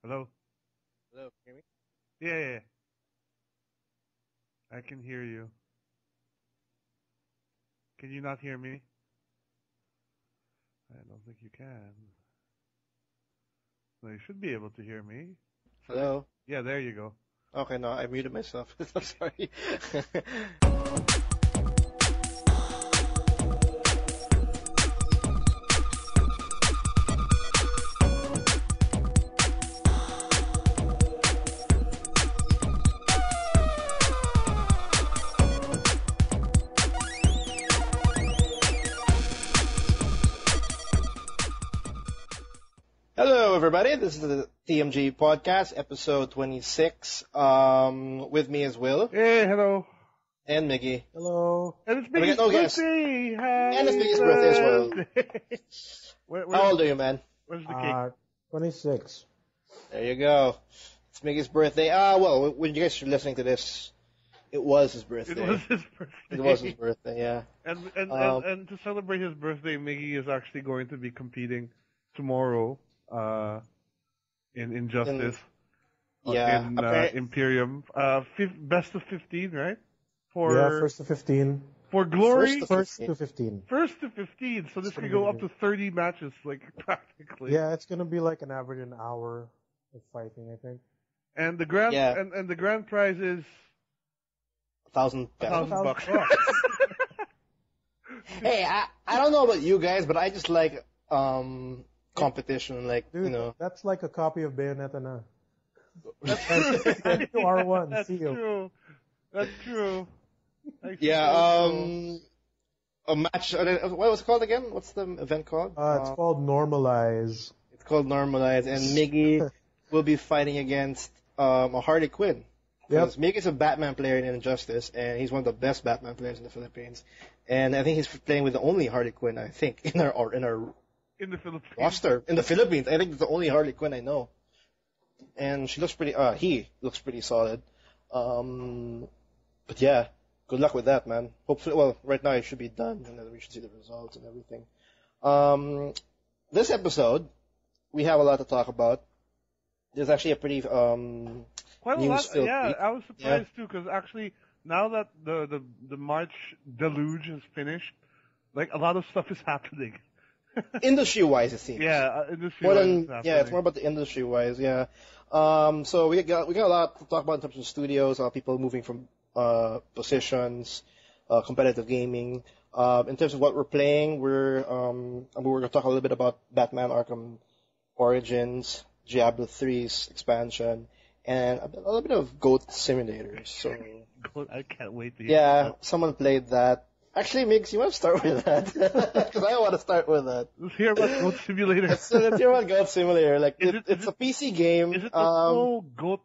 Hello? Hello, can you Yeah, yeah, yeah. I can hear you. Can you not hear me? I don't think you can. No, you should be able to hear me. hear me? Hello? Yeah, there you go. Okay, no, I muted myself. I'm sorry. Hello, everybody. This is the TMG Podcast, episode 26. With me is Will Hey, hello. and Mickey. Hello. And it's And we Mickey's got no guest. birthday! And it's Mickey's birthday as well. well. How old are you, man? Where's the cake? 26. There you go. It's Mickey's birthday. Well, when you guys are listening to this, it was his birthday. It was his birthday. It was his birthday, yeah. And to celebrate his birthday, Mickey is actually going to be tomorrow in Injustice. Yeah. In Imperium. Best of 15, right? First to 15. For glory? First to 15. First to 15, so this could go up to 30 matches, like, practically. Yeah, it's gonna be like an average an hour of fighting, I think. And the grand and the grand prize is $1,000. Hey, I don't know about you guys, but I just like competition, like, Dude, you know. that's like a copy of Bayonetta na. That's R1, That's seal. true. That's true. Yeah, a match, what was it called again? What's the event called? It's called Normalize. It's called Normalize, and Miggy will be fighting against a Harley Quinn. Because Miggy's a Batman player in Injustice, and he's one of the best Batman players in the Philippines. And I think he's playing with the only Harley Quinn, I think, in the Philippines. roster. In the Philippines. I think it's the only Harley Quinn I know. And he looks pretty solid. But yeah, good luck with that, man. Hopefully, well, right now it should be done, and then we should see the results and everything. This episode, we have a lot to talk about. There's actually a pretty Quite a lot. news-filled Yeah, week. I was surprised too, because actually now that the March deluge is finished, like a lot of stuff is happening. Industry-wise, it seems. Yeah, industry. More than it's more about the industry-wise. Yeah. So we got a lot to talk about in terms of studios, people moving from positions, competitive gaming. In terms of what we're playing, we're going to talk a little bit about Batman Arkham Origins, Diablo 3's expansion, and a little bit of Goat Simulators. So I can't wait to hear yeah, someone played that. Actually, Migs, you want to start with that? Because I want to start with that. Let's hear about Goat Simulator. Let's hear about Goat Simulator. Like, it's a PC game. Is it the full goat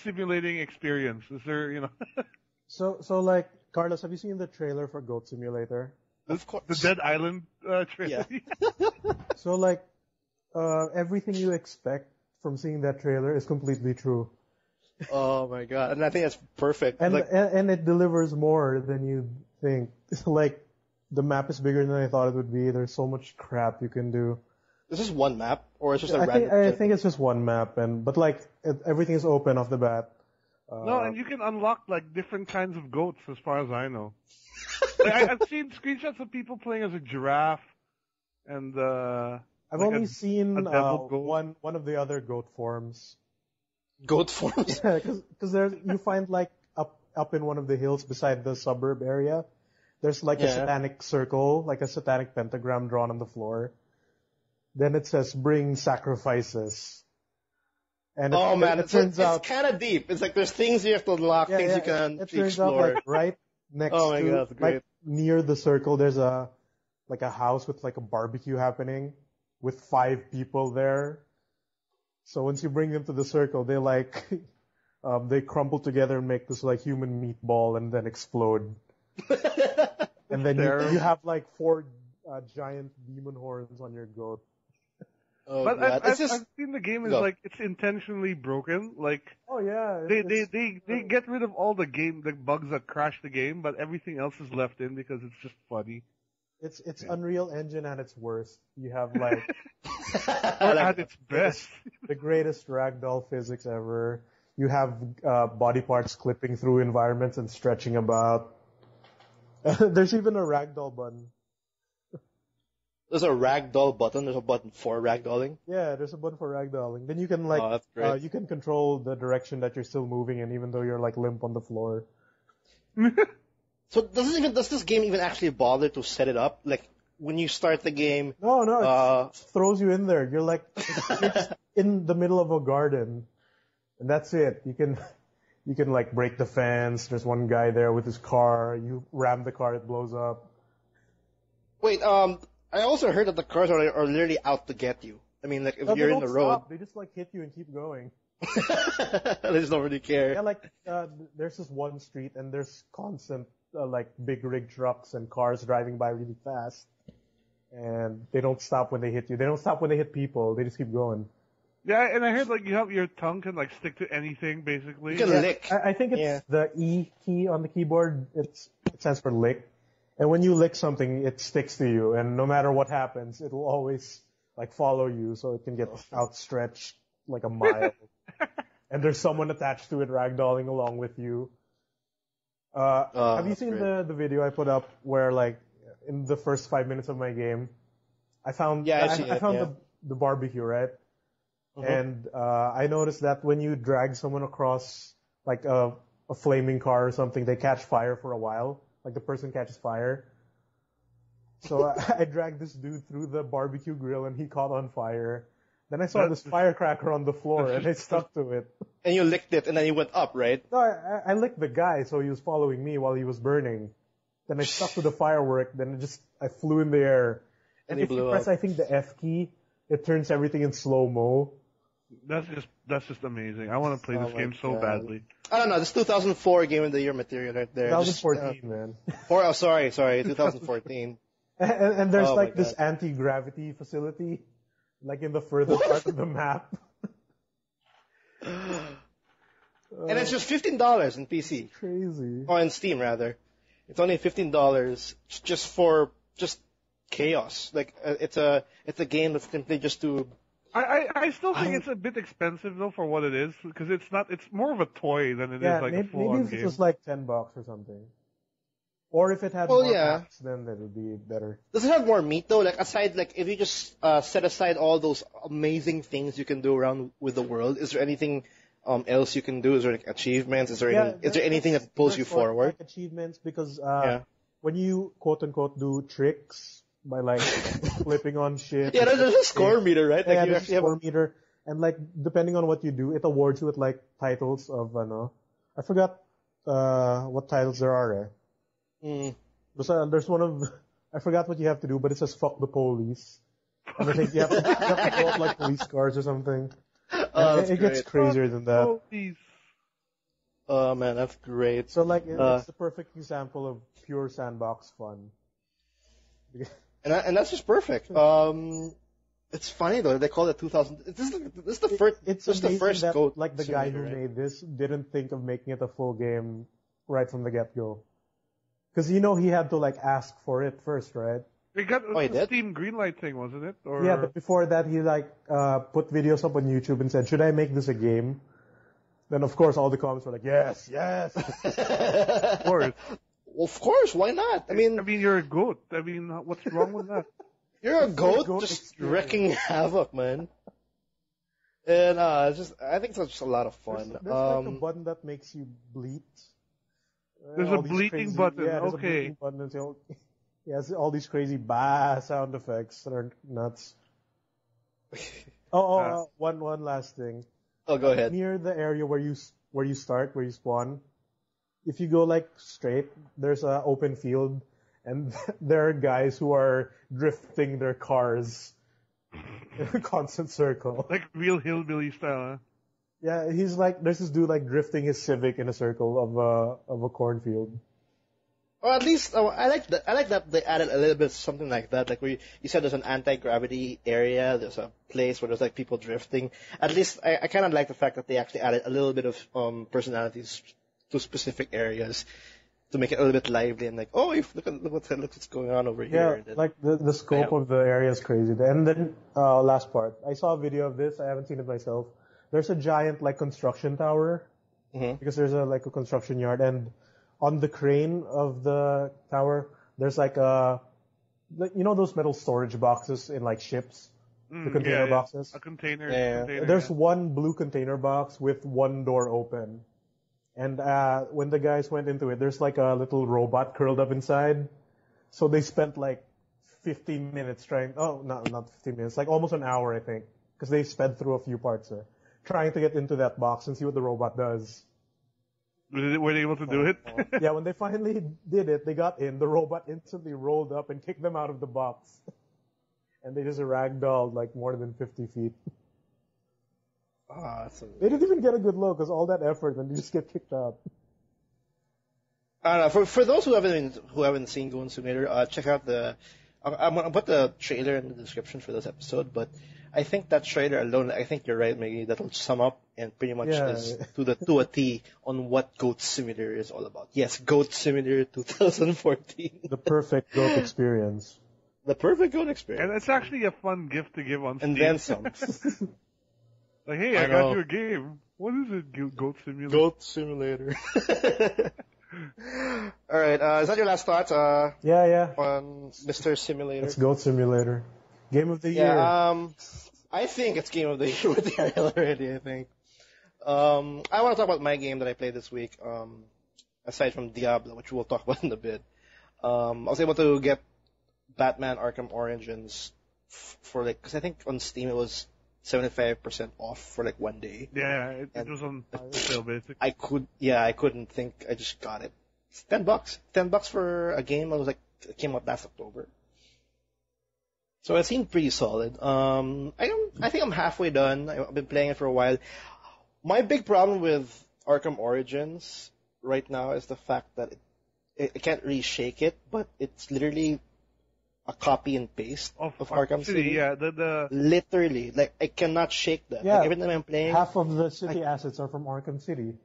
simulating experience? Is there, So like, Carlos, have you seen the trailer for Goat Simulator? Of course. the Dead Island trailer? Yeah. So like, everything you expect from seeing that trailer is completely true. Oh my god. And I think that's perfect. And like, and it delivers more than you think. Like, the map is bigger than I thought it would be. There's so much crap you can do. is this one map? Or is it just a I think it's just one map, but like, everything is open off the bat. No, and you can unlock like different kinds of goats, as far as I know. Like, I've seen screenshots of people playing as a giraffe, and I've like only seen a devil goat. one of the other goat forms. goat forms? Yeah, because you find like up in one of the hills beside the suburb area, there's like a satanic circle, like a satanic pentagram drawn on the floor. Then it says "Bring sacrifices." And It turns out it's kind of deep. It's like there's things you have to unlock, things you can it turns explore. out like right next Oh my to God, that's great. like near the circle, there's a house with like a barbecue happening with 5 people there. So once you bring them to the circle, they like they crumble together and make this like human meatball and then explode. And then you have like 4 giant demon horns on your goat. Oh, But God. I've seen the game is like it's intentionally broken. Like Oh yeah, they get rid of all the bugs that crash the game, but everything else is left in because it's just funny. It's Unreal Engine at its worst. You have like Or at its best. the greatest ragdoll physics ever. You have body parts clipping through environments and stretching about. There's even a ragdoll button. There's a ragdoll button. There's a button for ragdolling. Yeah, there's a button for ragdolling. Then you can that's great. you can control the direction that you're still moving in, even though you're like limp on the floor. So does this game even actually bother to set it up? Like when you start the game, No, it throws you in there. You're like you're just in the middle of a garden, and that's it. You can like break the fence. There's one guy there with his car. You ram the car, it blows up. wait, I also heard that the cars are literally out to get you. I mean, like if No, you're they in the don't road, stop. They just like hit you and keep going. they just don't really care. Yeah, like there's this one street and there's constant like big rig trucks and cars driving by really fast, and they don't stop when they hit you. They don't stop when they hit people. They just keep going. Yeah, and I heard like your tongue can like stick to anything basically. You can lick. I think it's the E key on the keyboard. It stands for lick. And when you lick something, it sticks to you, and no matter what happens, it will always like follow you, so it can get outstretched like a mile. And there's someone attached to it ragdolling along with you. Have you seen the video I put up where like in the first 5 minutes of my game, I found the barbecue, right? Mm-hmm. And I noticed that when you drag someone across like a flaming car or something, they catch fire for a while. Like the person catches fire. So I dragged this dude through the barbecue grill and he caught on fire. Then I saw this firecracker on the floor and I stuck to it. And you licked it and then you went up, right? No, I licked the guy, so he was following me while he was burning. Then I stuck to the firework, then I flew in the air. And if you press, I think, the F key, it turns everything in slow-mo. That's just amazing. I want to play this game so badly. I don't know. This 2004 Game of the Year material right there. 2014, man. Sorry, 2014. and there's like this anti-gravity facility, like in the further part of the map. And it's just $15 in PC. Crazy. Or in Steam, rather. It's only $15 for chaos. Like it's a game that's simply just to. I still think it's a bit expensive though for what it is, because it's more of a toy than it is like a full-on game. Maybe if it was like $10 or something. Or if it had more packs, then that would be better. Does it have more meat though? Like aside, like if you just set aside all those amazing things you can do around with the world, is there anything else you can do? Is there like achievements? Is there anything that pulls you forward? Like achievements, because when you quote unquote do tricks by like flipping on shit. Yeah, there's a score meter, right? Like there's a score meter, and like depending on what you do, it awards you with like titles of I forgot what titles there are. There's one of I forgot what you have to do, but it says fuck the police. And I think you have to go up like police cars or something. It gets crazier than that. Oh man, that's great. So like it's the perfect example of pure sandbox fun. And that's just perfect. It's funny though they call it 2000. This is the first. It's the first that, Goat like the guy who made this didn't think of making it a full game right from the get-go. Because he had to like ask for it first, right? It got the Steam Greenlight thing, wasn't it? Or... Yeah, but before that he like put videos up on YouTube and said, "Should I make this a game?" Then of course all the comments were like, "Yes, yes." Of course. Well, of course, why not? I mean, you're a goat. I mean, what's wrong with that? You're a goat just wrecking havoc, man. And I think it's just a lot of fun. There's like a button that makes you bleat. There's a bleating button. Yeah, there's okay. a bleating button. He has all these crazy sound effects that are nuts. One last thing. Oh, go ahead. Near the area where you spawn, if you go like straight, there's an open field, and there are guys who are drifting their cars in a constant circle. Like real hillbilly style, huh? Yeah, he's like, there's this dude like drifting his Civic in a circle of a cornfield. Or at least, I like that they added a little bit something like that. Like you said, there's an anti-gravity area. There's a place where there's like people drifting. At least I kind of like the fact that they actually added a little bit of personalities to specific areas. to make it a little bit lively and like, oh, look what's going on over here. Yeah, And then, like the scope of the area is crazy. And then last part, I saw a video of this. I haven't seen it myself. There's a giant like construction tower because there's a construction yard, and on the crane of the tower, there's like those metal storage boxes in like ships, the container boxes. A container. There's one blue container box with one door open. And when the guys went into it, there's like a little robot curled up inside. So they spent like 15 minutes not 15 minutes, like almost an hour, I think, because they sped through a few parts there, trying to get into that box and see what the robot does. Were they able to do it? Yeah, when they finally did it, they got in. The robot instantly rolled up and kicked them out of the box. And they just ragdolled like more than 50 feet. They didn't even get a good look because all that effort and they just get kicked out. I don't know. For those who haven't seen Goon Simulator, check out I'm gonna put the trailer in the description for this episode. But I think that trailer alone, I think you're right, Maggie. That'll sum up and pretty much is to a T on what Goat Simulator is all about. Yes, Goat Simulator 2014. The perfect goat experience. The perfect goat experience. And it's actually a fun gift to give on Steam. And then some. Like, hey, I got you a game. What is it, Goat Simulator? Goat Simulator. All right, is that your last thought? Yeah. On Mr. Simulator. It's Goat Simulator. Game of the year. I think it's Game of the Year with the title already. I think. I want to talk about my game that I played this week. Aside from Diablo, which we'll talk about in a bit. I was able to get Batman Arkham Origins for because I think on Steam it was 75% off for like 1 day. Yeah, it was on sale basically. I couldn't think. I just got it. It's $10. $10 for a game. It came out last October. So it seemed pretty solid. I think I'm halfway done. I've been playing it for a while. My big problem with Arkham Origins right now is the fact that it can't really shake it, but it's literally a copy and paste of Arkham City. Yeah, literally, like I cannot shake that. Yeah, like, every time I'm playing, half of the city assets are from Arkham City.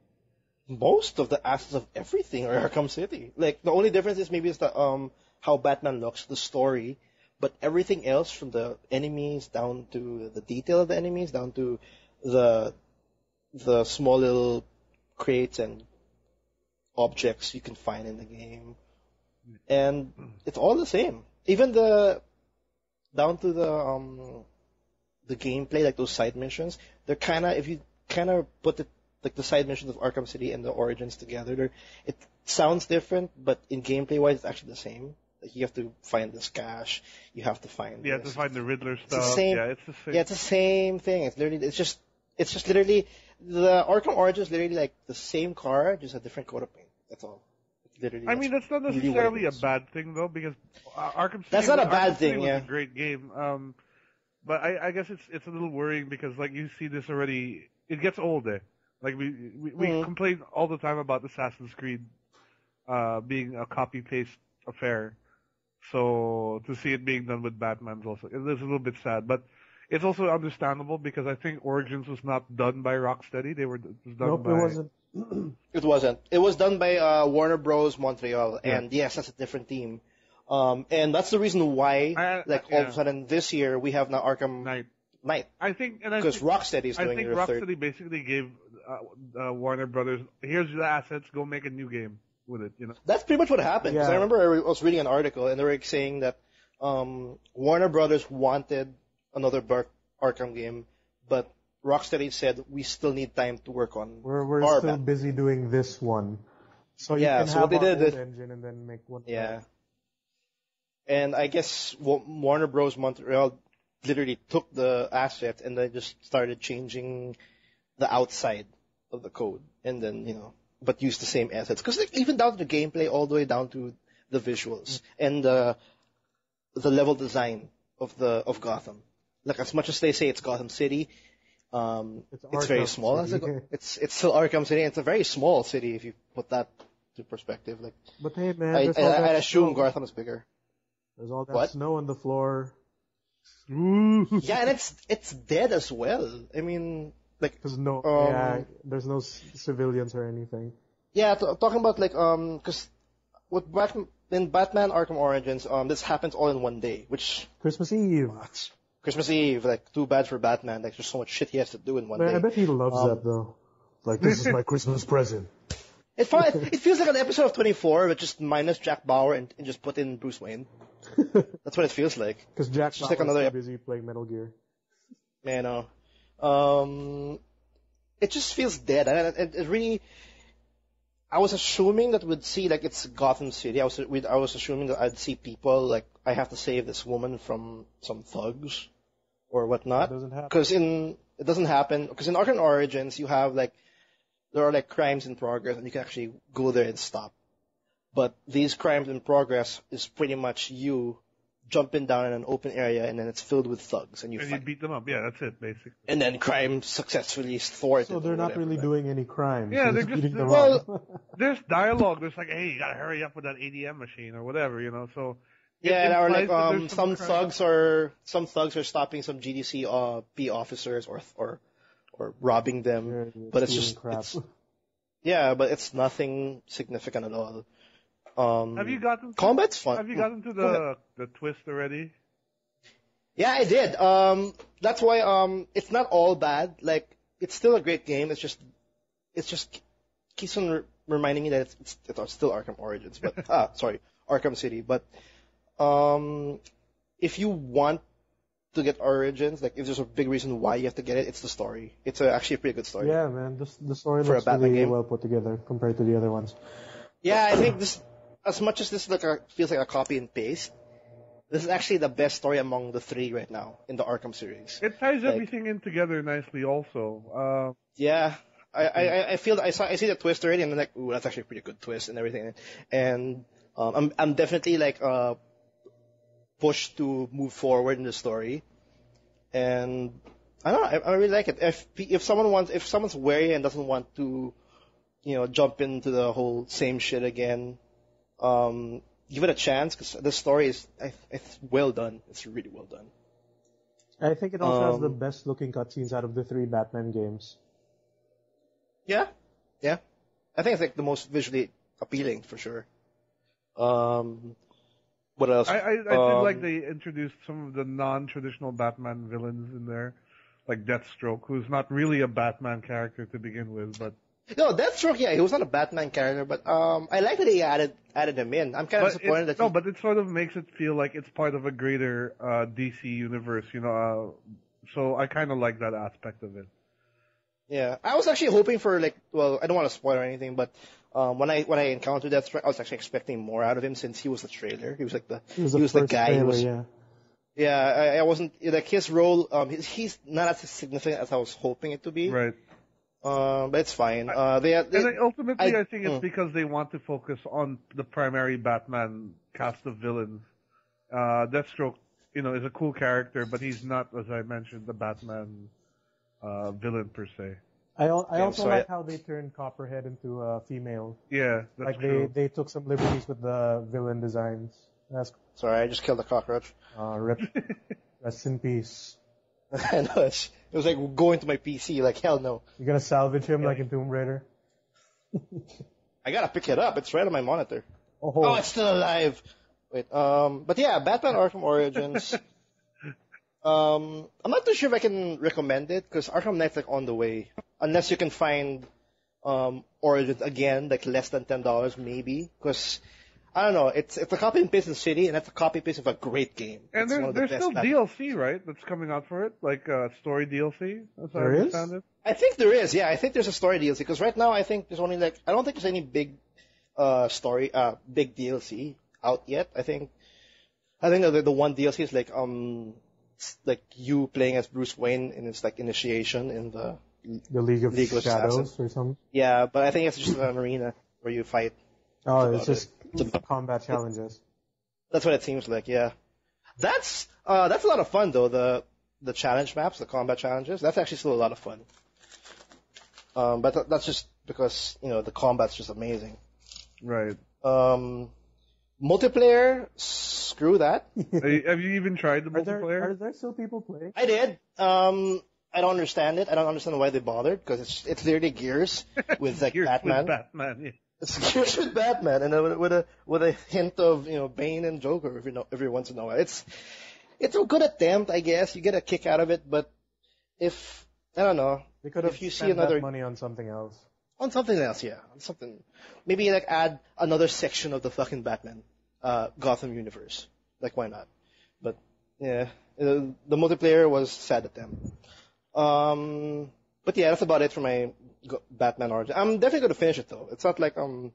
Most of the assets of everything are Arkham City. Like the only difference is maybe how Batman looks, the story, but everything else from the enemies down to the detail of the enemies down to the small little crates and objects you can find in the game, and it's all the same. Even down to the gameplay, like those side missions, they're if you put it like the side missions of Arkham City and the Origins together, it sounds different, but in gameplay wise, it's actually the same. Like you have to find this cache, you have to find you have to find the Riddler stuff. It's the same. Yeah, it's the same. Yeah, it's the same thing. It's just literally the Arkham Origins is literally like the same car, just a different coat of paint. That's all. Literally, I mean, that's not necessarily a bad thing, though, because Arkham City. That's not a bad Arkham City thing, was yeah. a great game. But I guess it's a little worrying because, like, you see this already. It gets old, eh? Like we complain all the time about Assassin's Creed being a copy paste affair. So to see it being done with Batman's also it is a little bit sad, but it's also understandable because I think Origins was not done by Rocksteady. It was done by. It wasn't. It wasn't. It was done by Warner Bros. Montreal, and yes, that's a different team. And that's the reason why, all of a sudden this year we have now Arkham Knight. I think because Rocksteady is doing it. I think Rocksteady basically gave Warner Brothers, here's the assets, go make a new game with it. You know. That's pretty much what happened. Because I remember I was reading an article and they were saying that Warner Brothers wanted another Arkham game, but Rocksteady said we still need time to work on. We're still busy doing this one, so you can have our old engine and then make one. Yeah, and I guess Warner Bros. Montreal literally took the assets and then just started changing the outside of the code, and then but used the same assets because even down to the gameplay, all the way down to the visuals and the level design of Gotham. Like as much as they say it's Gotham City. It's very small. It's still Arkham City. It's a very small city if you put that to perspective. Like, but hey, man, I assume Gotham is bigger. There's all that snow on the floor. Yeah, and it's dead as well. I mean, like there's no civilians or anything. Yeah, talking about like because with in Batman Arkham Origins, this happens all in one day, which Christmas Eve. Christmas Eve, like too bad for Batman. Like there's so much shit he has to do in one day. I bet he loves that though. Like this is my Christmas present. It feels like an episode of 24, but just minus Jack Bauer and just put in Bruce Wayne. That's what it feels like. Because Jack Bauer like another is busy playing Metal Gear. Man, it just feels dead. And it really. I was assuming that we'd see like it's Gotham City. I was assuming that I'd see people like I have to save this woman from some thugs or whatnot. It doesn't happen. It doesn't happen because in Arkham Origins you have like there are like crimes in progress and you can actually go there and stop. But these crimes in progress is pretty much you jumping down in an open area and then it's filled with thugs and you fight. beat them up. Yeah, that's it basically. And then crime successfully thwarted. So they're not really doing any crimes. Yeah, they're they're beating them well, up. there's dialogue. There's like, hey, you gotta hurry up with that ADM machine or whatever, you know. So yeah, or like some thugs are stopping some GDC P officers or robbing them, but it's just crap. but it's nothing significant at all. Have you gotten combat's fun? Have you gotten to the twist already? Yeah, I did. That's why it's not all bad. Like it's still a great game. It's just keeps on reminding me that it's still Arkham Origins, but Arkham City. But if you want to get Origins, like if there's a big reason why you have to get it, it's the story. It's actually a pretty good story. Yeah, man, the story For looks a Batman really game. well put together compared to the other ones. Yeah, I think this, as much as this feels like a copy and paste, this is actually the best story among the three right now in the Arkham series. It ties everything in together nicely, also. Yeah, I feel I see the twist already, and I'm like, ooh, that's actually a pretty good twist and everything. And I'm definitely like pushed to move forward in the story, and I don't know, I really like it. If someone's wary and doesn't want to, jump into the whole same shit again, give it a chance because the story is it's well done. It's really well done. I think it also has the best looking cutscenes out of the 3 Batman games. Yeah. I think it's like the most visually appealing for sure. What else? I did like they introduced some of the non-traditional Batman villains in there, like Deathstroke, who's not really a Batman character to begin with, but. No, Deathstroke, yeah, he was not a Batman character, but I like that he added him in. I'm kind of disappointed that but it sort of makes it feel like it's part of a greater DC universe, so I kind of like that aspect of it. Yeah, I was actually hoping for I don't want to spoil or anything, but when I encountered Deathstroke, I was actually expecting more out of him since he was the trailer. He was like he was the guy trailer, who was. Yeah. Yeah, I wasn't like his role. He's not as significant as I was hoping it to be. Right. But it's fine. Ultimately, I think it's because they want to focus on the primary Batman cast of villains. Deathstroke, is a cool character, but he's not, as I mentioned, the Batman villain per se. I also like how they turned Copperhead into a female. Yeah, that's true. They took some liberties with the villain designs. Sorry, I just killed a cockroach. Rip. Rest in peace. I know, it was like going to my PC, like hell no. You're gonna salvage him like in Tomb Raider? I gotta pick it up, it's right on my monitor. Oh, it's still alive. Wait, but yeah, Batman Arkham Origins. I'm not too sure if I can recommend it, because Arkham Knight's like on the way. Unless you can find, Origins again, like less than $10 maybe, because I don't know. It's a copy and paste in City, and that's a copy and paste of a great game. And there's still DLC, right? That's coming out for it, like story DLC. As I understand it. I think there is. Yeah, I think there's a story DLC because right now I think there's only I don't think there's any big big DLC out yet. I think the one DLC is like you playing as Bruce Wayne in its like initiation in the League of Shadows or something. Yeah, but I think it's just an arena where you fight. Oh, it's just combat challenges. That's what it seems like, yeah. That's a lot of fun though, the challenge maps, the combat challenges. That's actually still a lot of fun. But that's just because, the combat's just amazing. Right. Multiplayer, screw that. Have you even tried the multiplayer? Are there still people playing? I did. I don't understand it. I don't understand why they bothered, because it's literally Gears with like Gears Batman. With Batman, yeah. It's Gears with Batman, and then with a hint of Bane and Joker every once in a while. It's a good attempt, I guess. You get a kick out of it, but if I don't know, They could have if you spent see another that money on something else. on something else, yeah, on something, maybe like add another section of the fucking Batman, Gotham universe. Like why not? But yeah, the multiplayer was sad attempt. But yeah, that's about it for my Batman Origin. I'm definitely gonna finish it though. It's not like I'm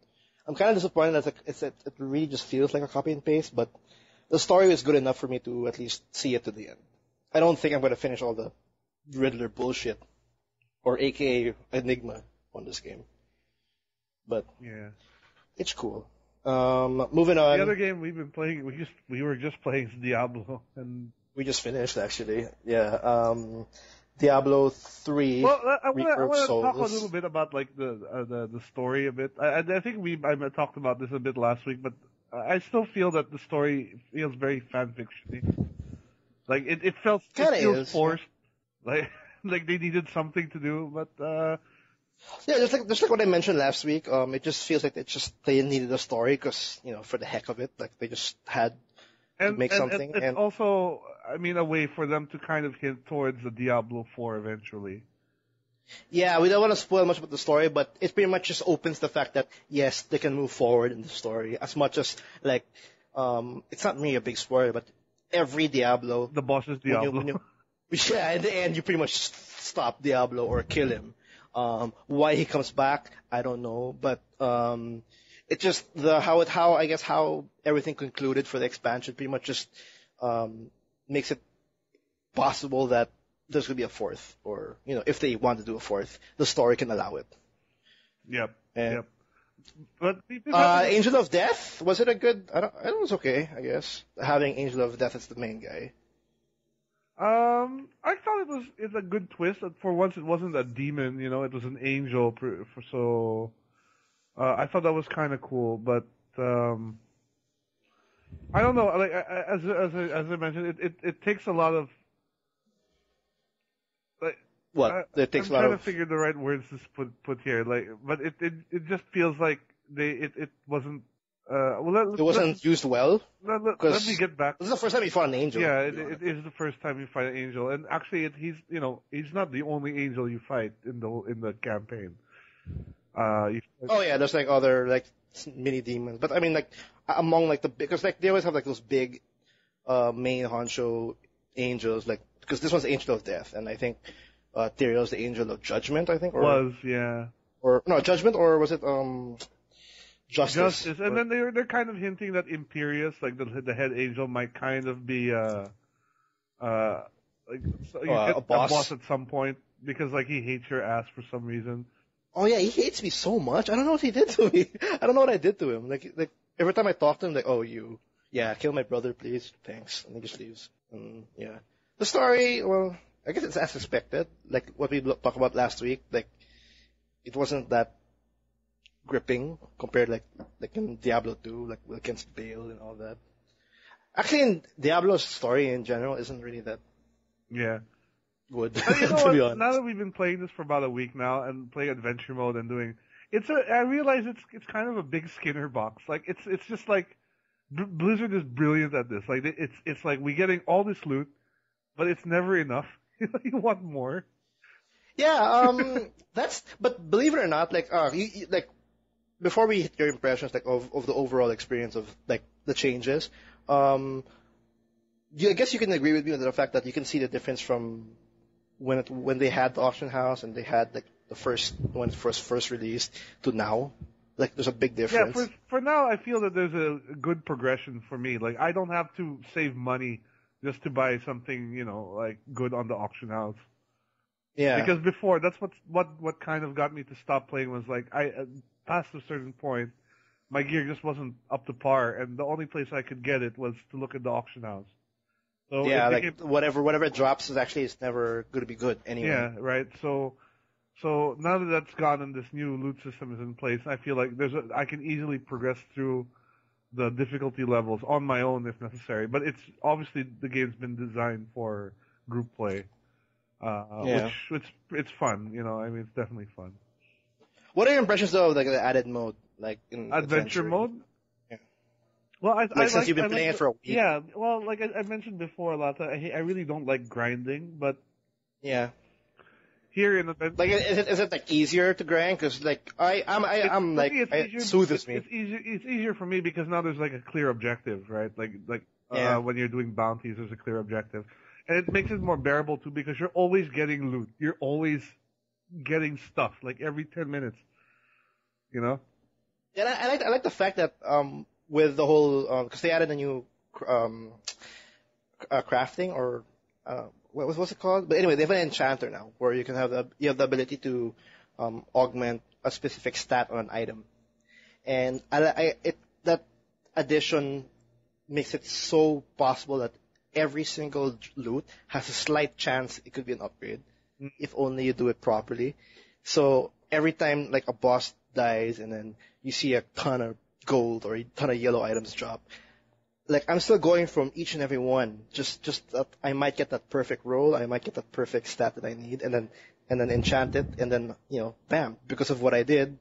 kind of disappointed that it really just feels like a copy and paste, but the story is good enough for me to at least see it to the end. I don't think I'm gonna finish all the Riddler bullshit, or AKA Enigma on this game. But Yeah. it's cool. Moving on. The other game we've been playing, we were just playing Diablo, and We just finished actually. Yeah. Diablo 3. well, I Reaper of want to talk a Souls. little bit about like the story a bit. I think I talked about this a bit last week, but I still feel that the story feels very fan fiction-y. Like it Kinda feels is. forced. Like like they needed something to do, but Yeah, just like what I mentioned last week. It just feels like they needed a story because for the heck of it, like they just had to make something. it's And also, I mean, a way for them to kind of hint towards the Diablo 4 eventually. yeah, we don't want to spoil much about the story, but it pretty much just opens the fact that yes, they can move forward in the story as much as like it's not really a big spoiler, but every Diablo, The boss is Diablo. yeah, in the end you pretty much stop Diablo or kill him. Why he comes back, I don't know, but it just how everything concluded for the expansion pretty much just makes it possible that there's gonna be a fourth, or if they want to do a fourth, the story can allow it. Yep. And, Yep. But Angel of Death, was it a good? I don't. It was okay, I guess. Having Angel of Death as the main guy. I thought it's a good twist. For once, it wasn't a demon. It was an angel. So, I thought that was kind of cool. But I don't know. Like as I mentioned, it takes a lot of. Like, What? It takes I'm a lot trying of. to figure the right words to put here. Like, but it just feels like it wasn't. It wasn't used well. Let me get back. This is the first time you fought an angel. Yeah, it is the first time you fight an angel, and actually, he's not the only angel you fight in the campaign. Oh yeah, there's like other like mini demons, but I mean like among like because like they always have like those big main honcho angels, like because this one's the Angel of Death, and I think Tyrael's the Angel of Judgment, I think, yeah, or no Judgment, or was it Justice? And then they're kind of hinting that Imperius, like the head angel, might kind of be a a boss? boss at some point because like he hates your ass for some reason. Oh yeah, he hates me so much. I don't know what he did to me. I don't know what I did to him. Like every time I talk to him, like, oh kill my brother, please, thanks, and he just leaves. Yeah, the story, well, I guess it's as expected. Like what we talked about last week, like it wasn't that gripping compared like in Diablo 2, like against Bale and all that. Actually, in Diablo's story in general isn't really that Yeah. good. But you know to what? be honest. Now that we've been playing this for about a week now and playing adventure mode and doing, I realize it's kind of a big Skinner box. Like it's just like Blizzard is brilliant at this. Like it's like we getting all this loot, but it's never enough. You want more. Yeah, but believe it or not, like like before we hit your impressions like of the overall experience of like the changes, I guess you can agree with me on the fact that you can see the difference from when they had the auction house and they had like when it first released to now. Like there's a big difference. Yeah, for now I feel that there's a good progression for me. Like I don't have to save money just to buy something, like good on the auction house. Yeah. Because before, that's what kind of got me to stop playing was like past a certain point, my gear just wasn't up to par, and the only place I could get it was to look at the auction house. So yeah, like whatever it drops is never going to be good anyway. Yeah, right. So now that that's gone and this new loot system is in place, I feel like I can easily progress through the difficulty levels on my own if necessary. But it's obviously the game's been designed for group play. Which it's fun, I mean, it's definitely fun. What are your impressions though of like the added mode? like in Adventure mode? Yeah. Well, Since you've been playing it for a week. Yeah, well, like I mentioned before a lot, I really don't like grinding, but yeah. Here in Adventure, Like, is it like easier to grind? Because like I'm like it soothes me. It's easier for me because now there's like a clear objective, right? Yeah. When you're doing bounties, there's a clear objective, and it makes it more bearable too because you're always getting loot. You're always getting stuff like every 10 minutes. You know? Yeah, I like the fact that with the whole because they added a new crafting or what's it called? But anyway, they have an enchanter now where you can have the ability to augment a specific stat on an item, and that addition makes it so possible that every single loot has a slight chance it could be an upgrade if only you do it properly. So every time like a boss dies and then you see a ton of gold or a ton of yellow items drop, like I'm still going from each and every one. Just that I might get that perfect roll, I might get that perfect stat that I need, and then enchant it, and then bam, because of what I did,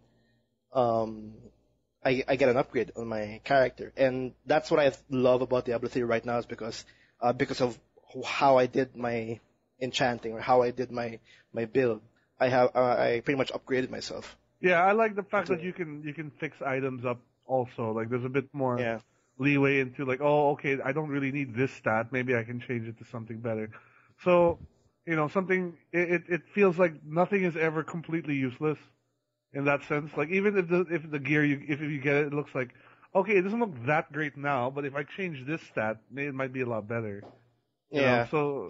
I get an upgrade on my character, and that's what I love about Diablo 3 right now is because of how I did my enchanting or how I did my build. I pretty much upgraded myself. Yeah, I like the fact that you can fix items up also. Like there's a bit more leeway into like, oh, okay, I don't really need this stat. Maybe I can change it to something better. So, it feels like nothing is ever completely useless in that sense. Like even if the gear if you get it, it looks like, okay, it doesn't look that great now, but if I change this stat, maybe it might be a lot better. Yeah. So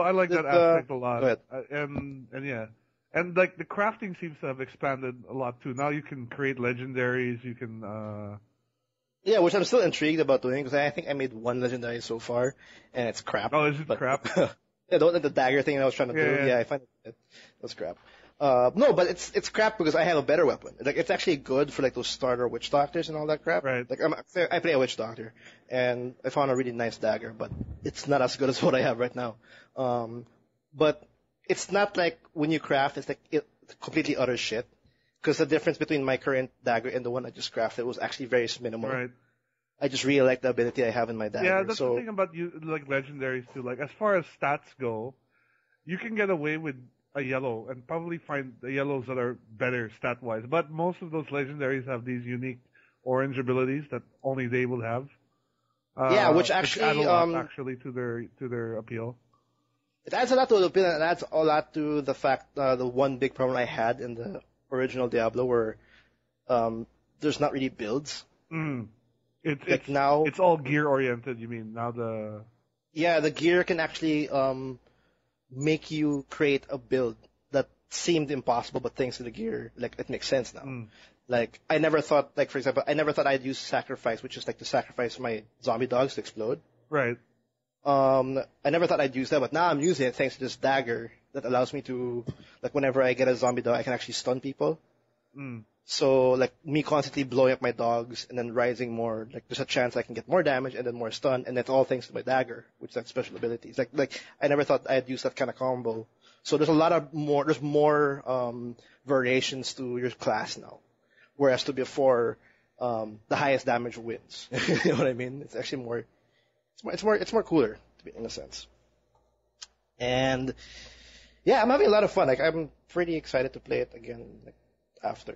I like that aspect a lot. Go ahead. And yeah. And like the crafting seems to have expanded a lot too. Now you can create legendaries, you can Yeah, which I'm still intrigued about doing because I think I made one legendary so far, and it's crap. Oh, is it crap? Yeah, the dagger thing I was trying to do. Yeah, I find it was crap. No, but it's crap because I have a better weapon. Like it's actually good for like those starter witch doctors and all that crap. Right. Like I play a witch doctor, and I found a really nice dagger, but it's not as good as what I have right now. But it's not like when you craft, it's like completely utter shit. Because the difference between my current dagger and the one I just crafted was actually very minimal. Right. I just really like the ability I have in my dagger. Yeah, that's the thing about like legendaries too. Like as far as stats go, you can get away with a yellow and probably find the yellows that are better stat wise. But most of those legendaries have these unique orange abilities that only they will have. Which actually add a lot, actually to their appeal. It adds a lot to the appeal, and it adds a lot to the fact the one big problem I had in the original Diablo where there's not really builds. It's all gear oriented. You mean now the gear can actually make you create a build that seemed impossible, but thanks to the gear, like it makes sense now. Like I never thought, like for example, I'd use sacrifice, which is like to sacrifice my zombie dogs to explode. Right. I never thought I'd use that, but now I'm using it thanks to this dagger that allows me to, like, whenever I get a zombie dog, I can actually stun people. So, like, me constantly blowing up my dogs and then rising more, like, there's a chance I can get more damage and then more stun, and that's all thanks to my dagger, which is like special abilities. Like, I never thought I'd use that kind of combo. So there's there's more variations to your class now. Whereas to before, the highest damage wins. You know what I mean? It's actually more, it's more cooler, in a sense. And, yeah, I'm having a lot of fun. Like, I'm pretty excited to play it again, like, after.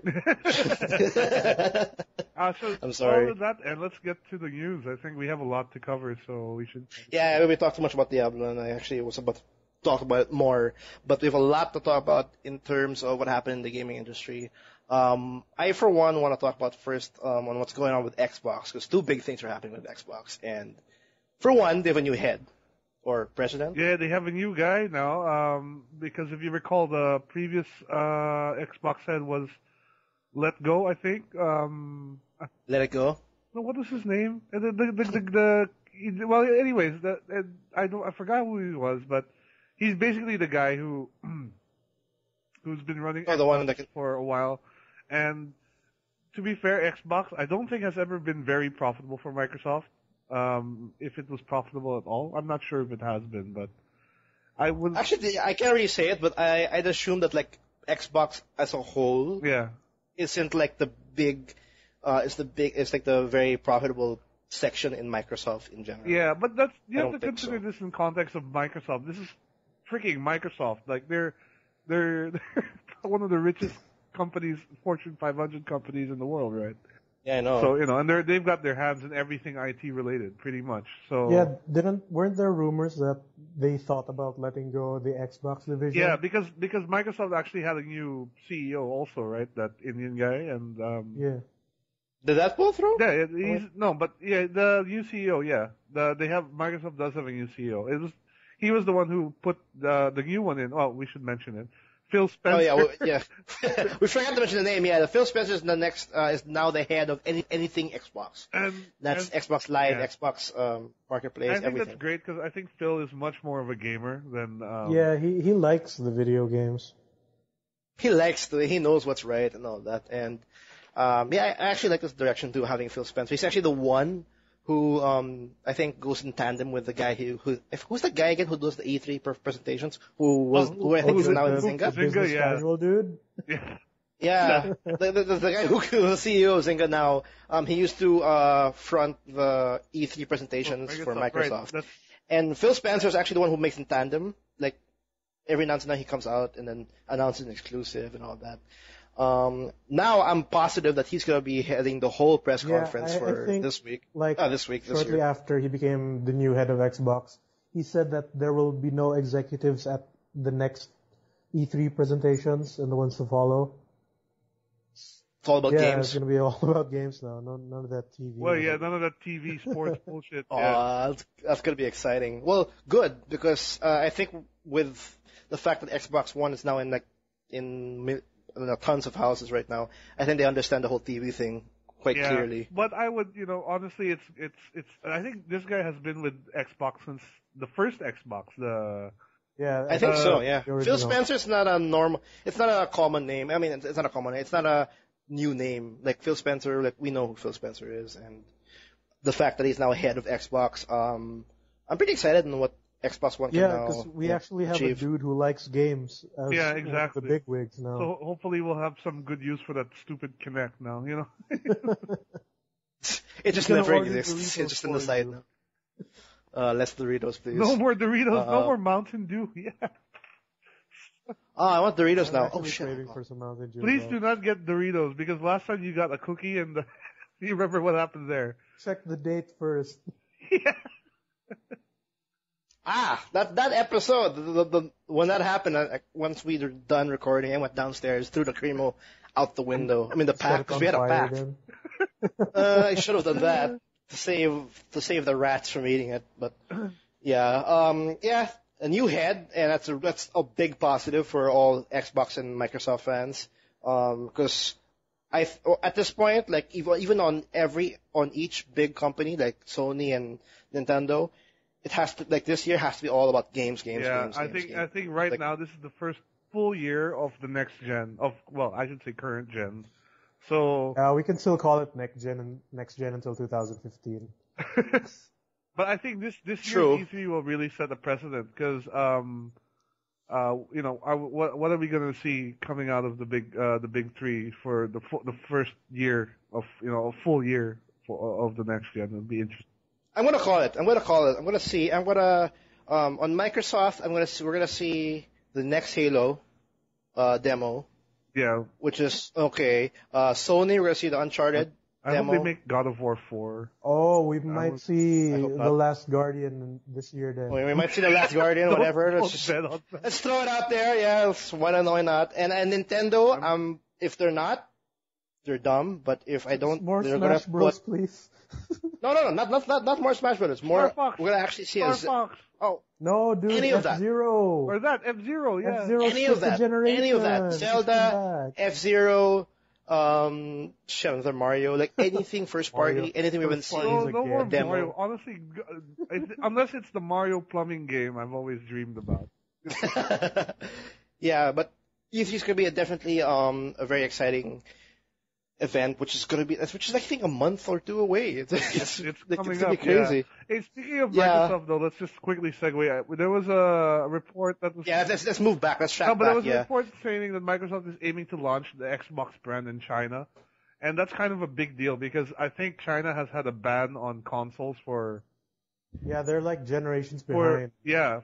I'm sorry. With that, and let's get to the news. I think we have a lot to cover, so we should. Yeah, we talked too much about Diablo, and I actually was about to talk about it more, but we have a lot to talk about in terms of what happened in the gaming industry. I, for one, want to talk about first on what's going on with Xbox, because two big things are happening with Xbox. And for one, they have a new head, or president. Yeah, they have a new guy now, because if you recall, the previous Xbox head was Let Go, I think. Let It Go? No, what was his name? Well, anyways, I forgot who he was, but he's basically the guy who's been running the one that for a while. And to be fair, Xbox, I don't think has ever been very profitable for Microsoft. If it was profitable at all, I'm not sure if it has been, but I would. Actually, I can't really say it, but I'd assume that like Xbox as a whole, isn't like the big, it's like the very profitable section in Microsoft in general. Yeah, but you I have don't to think consider so. this in context of Microsoft. This is freaking Microsoft. Like they're one of the richest companies, Fortune 500 companies in the world, right? Yeah, I know. So and they've got their hands in everything IT related, pretty much. So Yeah, weren't there rumors that they thought about letting go the Xbox division? yeah, because Microsoft actually had a new CEO also, right? That Indian guy, and Yeah. Did that pull through? yeah, the new CEO, yeah, Microsoft does have a new CEO. He was the one who put the new one in. Oh, we should mention it. Phil Spencer. Oh yeah, we forgot to mention the name. Yeah, the Phil Spencer is the next is now the head of anything Xbox. That's Xbox Live, yeah. Xbox Marketplace, I think everything. that's great because I think Phil is much more of a gamer than. Yeah, he likes the video games. He knows what's right and all that. And yeah, I actually like this direction too, having Phil Spencer. He's actually the one who I think goes in tandem with the guy who's the guy again who does the E3 presentations, who I think is now in Zynga. Business yeah. casual dude. Yeah. Yeah, the guy who's the CEO of Zynga now. He used to front the E3 presentations for Microsoft. Right. And Phil Spencer is actually the one who makes in tandem. Like every now and then he comes out and then announces an exclusive and all that. Now I'm positive that he's gonna be heading the whole press conference I think, this week. This shortly year. after he became the new head of Xbox, he said that there will be no executives at the next E3 presentations and the ones to follow. It's all about games. It's gonna be all about games now. None of that TV. Well, yeah, none of that TV sports bullshit. That's gonna be exciting. Well, good because I think with the fact that Xbox One is now in tons of houses right now, I think they understand the whole TV thing quite clearly. But I would, honestly, it's. I think this guy has been with Xbox since the first Xbox. I think so. Yeah, Phil Spencer's not a normal. It's not a common name. I mean, it's not a common name. It's not a new name. Like Phil Spencer, like we know who Phil Spencer is, and the fact that he's now head of Xbox. I'm pretty excited on what Xbox One can now. Yeah, because we actually have achieve. a dude who likes games. As exactly. The bigwigs now. So hopefully we'll have some good use for that stupid Kinect now. It just never exists. It's just in the side now. Less Doritos, please. No more Doritos. No more Mountain Dew. Yeah. I want Doritos now. Oh shit! For some Mountain Dew Please do not get Doritos because last time you got a cookie and you remember what happened there. Check the date first. Yeah. That episode, when that happened, once we were done recording, I went downstairs, threw the Cremo out the window. I mean the pack, because we had a pack. I should have done that to save the rats from eating it. But yeah, a new head, and that's a big positive for all Xbox and Microsoft fans. Because at this point, like even on each big company like Sony and Nintendo, it has to, like, this year has to be all about games. I think right now this is the first full year of the next gen I should say current gen. So we can still call it next gen until 2015. But I think this year's E3 will really set a precedent because what are we going to see coming out of the big three for the first year of a full year of the next gen? It'll be interesting. I'm gonna call it. I'm gonna see. On Microsoft. We're gonna see the next Halo demo. Yeah. Which is okay. Sony, we're gonna see the Uncharted I demo. hope they make God of War 4. Oh, we might see The Last Guardian this year then. We might see The Last Guardian, whatever. Let's throw it out there. Yeah, why not? And Nintendo, if they're not, they're dumb. But if I don't, more they're Smash gonna Bros, please. No, not more Smash Brothers. More. We're gonna actually see Star Fox. Oh. No, dude, any of that. F-Zero. Or that, F-Zero, yeah. F-Zero any of that. Zelda, F-Zero, another Mario, like anything first party, anything we haven't seen. No more demo. Mario. Honestly, unless it's the Mario plumbing game I've always dreamed about. Yeah, but E3 is gonna be definitely a very exciting event, which is I think a month or two away. It's coming gonna up. be crazy. Yeah. Hey, speaking of Yeah. Microsoft, though, let's just quickly segue. There was a report that was. Yeah, let's move back. Let's track No, but back. there was a Yeah. report saying that Microsoft is aiming to launch the Xbox brand in China, and that's kind of a big deal because I think China has had a ban on consoles for Yeah, they're like generations behind.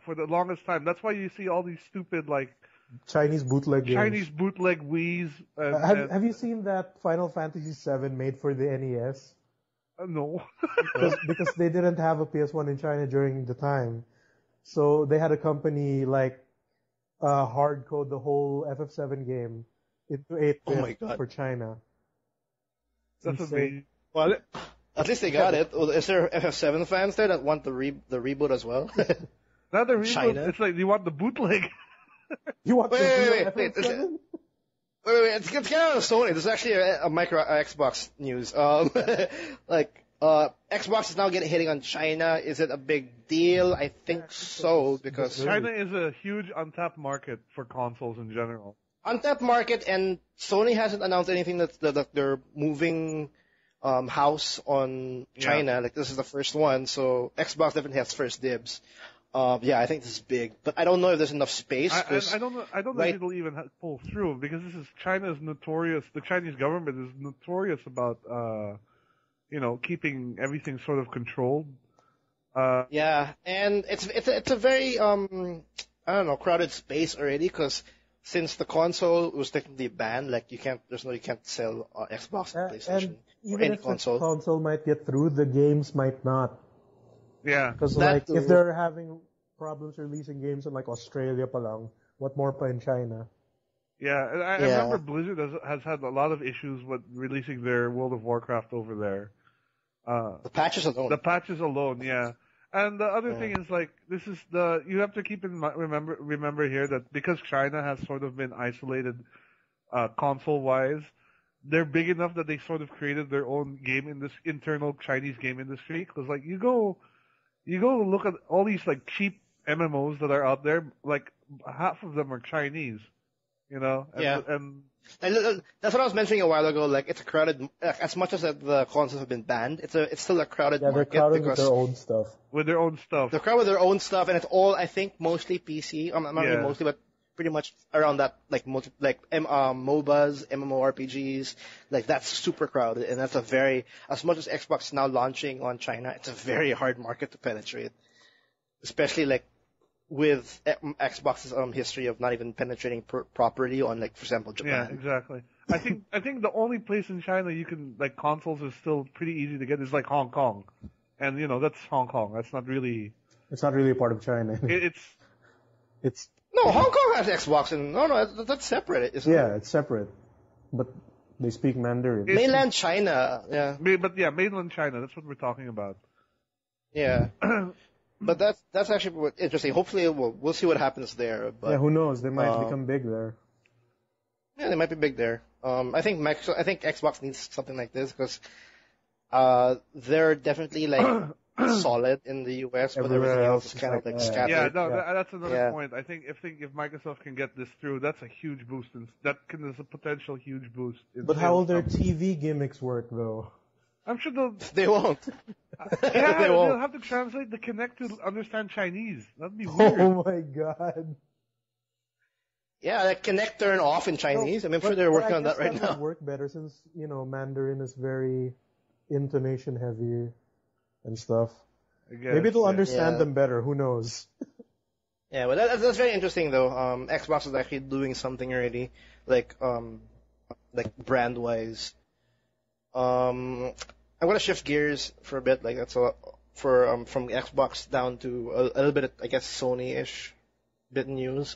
for the longest time. That's why you see all these stupid like Chinese bootleg games. Chinese bootleg Wii's. Have you seen that Final Fantasy VII made for the NES? No. because they didn't have a PS1 in China during the time, so they had a company like hard code the whole FF7 game into 8-bit Oh my God. for China. That's insane. amazing. Well, at least they got it. Is there FF7 fans there that want the reboot as well? Not the reboot. China? It's like you want the bootleg. You want Wait, the real wait. FF7? Wait, it's kind of Sony. There's actually a micro Xbox news. Xbox is now hitting on China. Is it a big deal? I think so, because China is a huge untapped market for consoles in general. untapped market, and Sony hasn't announced anything that they're moving house on China. Yeah. Like, this is the first one, so Xbox definitely has first dibs. I think this is big, but I don't know if there's enough space. I don't know if it'll even pull through because China's notorious. The Chinese government is notorious about keeping everything sort of controlled. Yeah, and it's a very crowded space already, because since the console was technically banned, like you can't sell Xbox and PlayStation And or even any if console. the console might get through, the games might not. Yeah. Because That too. if they're having problems releasing games in like Australia pa lang, what more pa in China? Yeah, and I Yeah. remember Blizzard has had a lot of issues with releasing their World of Warcraft over there. The patches alone. The patches alone, yeah. And the other Yeah. thing is like you have to keep in mind, remember here that because China has sort of been isolated console wise, they're big enough that they sort of created their own internal Chinese game industry. Because like you go look at all these like cheap MMOs that are out there, like half of them are Chinese, Yeah. and And that's what I was mentioning a while ago. Like, it's a crowded. As much as the consoles have been banned, it's still a crowded Yeah, they're market crowded with because their own stuff. with their own stuff. they're crowded with their own stuff, and it's all, I think, mostly PC. Not really Yeah. mostly, but pretty much around that, like MOBAs, MMORPGs. Like, that's super crowded, and that's as much as Xbox is now launching on China, it's a very hard market to penetrate, especially like with Xbox's history of not even penetrating properly on, like, for example, Japan. Yeah, exactly. I think the only place in China you can like consoles is still pretty easy to get is like Hong Kong, and that's Hong Kong. That's not really. It's not really a part of China. It's No, Hong Kong has Xbox, and no, that's separate. Isn't it? Yeah, it's separate, but they speak Mandarin. Mainland China, yeah. but yeah, mainland China. That's what we're talking about. Yeah. But that's actually interesting. Hopefully we'll see what happens there. But Yeah, who knows? They might become big there. yeah, they might be big there. I think Xbox needs something like this because they're definitely like solid in the US, but Everywhere everything else else is kind of is like, like scattered. Yeah, no, Yeah. that's another Yeah. point. I think if Microsoft can get this through, that's a huge boost. There's a potential huge boost. But how will their TV gimmicks work, though? I'm sure they'll. They won't. Yeah, They won't. they'll have to translate the Kinect to understand Chinese. That'd be weird. Oh my god! Yeah, like Kinect turn off in Chinese. I'm sure they're But working I on that guess right would now. work better since Mandarin is very intonation heavy and stuff. I guess, Maybe it'll yeah. understand Yeah. them better. Who knows? Yeah, but that's very interesting though. Xbox is actually doing something already, like brand wise. I'm gonna shift gears for a bit. Like that's a lot from Xbox down to a little bit, I guess, Sony-ish bit news.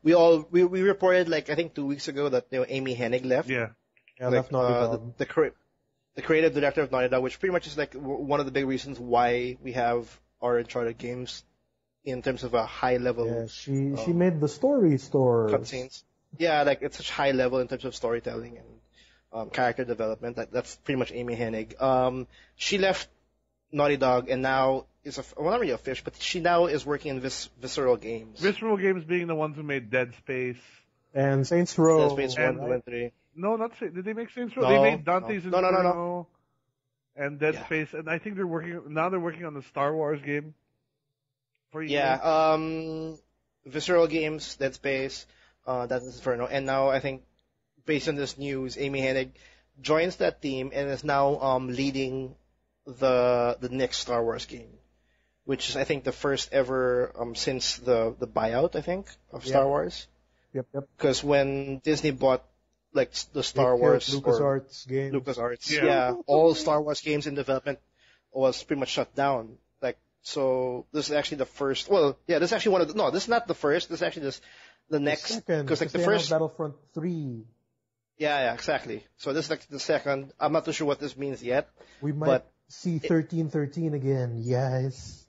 We reported like I think 2 weeks ago that Amy Hennig left. Yeah. Yeah, Like, left Naughty Dog. the creative director of Naughty Dog, which pretty much is like one of the big reasons why we have our Uncharted games in terms of a high level Yeah, she made the story stores. cutscenes. Yeah, like it's such high level in terms of storytelling and character development. That's pretty much Amy Hennig. She left Naughty Dog and now is not really a fish, but she now is working in Visceral Games. Visceral Games being the ones who made Dead Space. And Saints Row. Dead Space 1, 2, and 3. No, not Saints. Did they make Saints Row? No, They made Dante's no. Inferno and Dead Yeah. Space, and I think they're working on the Star Wars game for EA. Yeah, Visceral Games, Dead Space, that is Inferno, and now I think based on this news, Amy Hennig joins that team and is now leading the next Star Wars game, which is I think the first ever since the buyout I think of Star Wars. Yep. Because when Disney bought like the Star Wars LucasArts games. LucasArts, Yeah. all Star Wars games in development was pretty much shut down. Like, so this is actually the first. Well, yeah, this is actually one of the. No, this is not the first. This is actually the next. Because like the they first. announced Battlefront 3. Yeah, exactly. So this is like the second. I'm not too sure what this means yet. We might But see 1313 again, yes.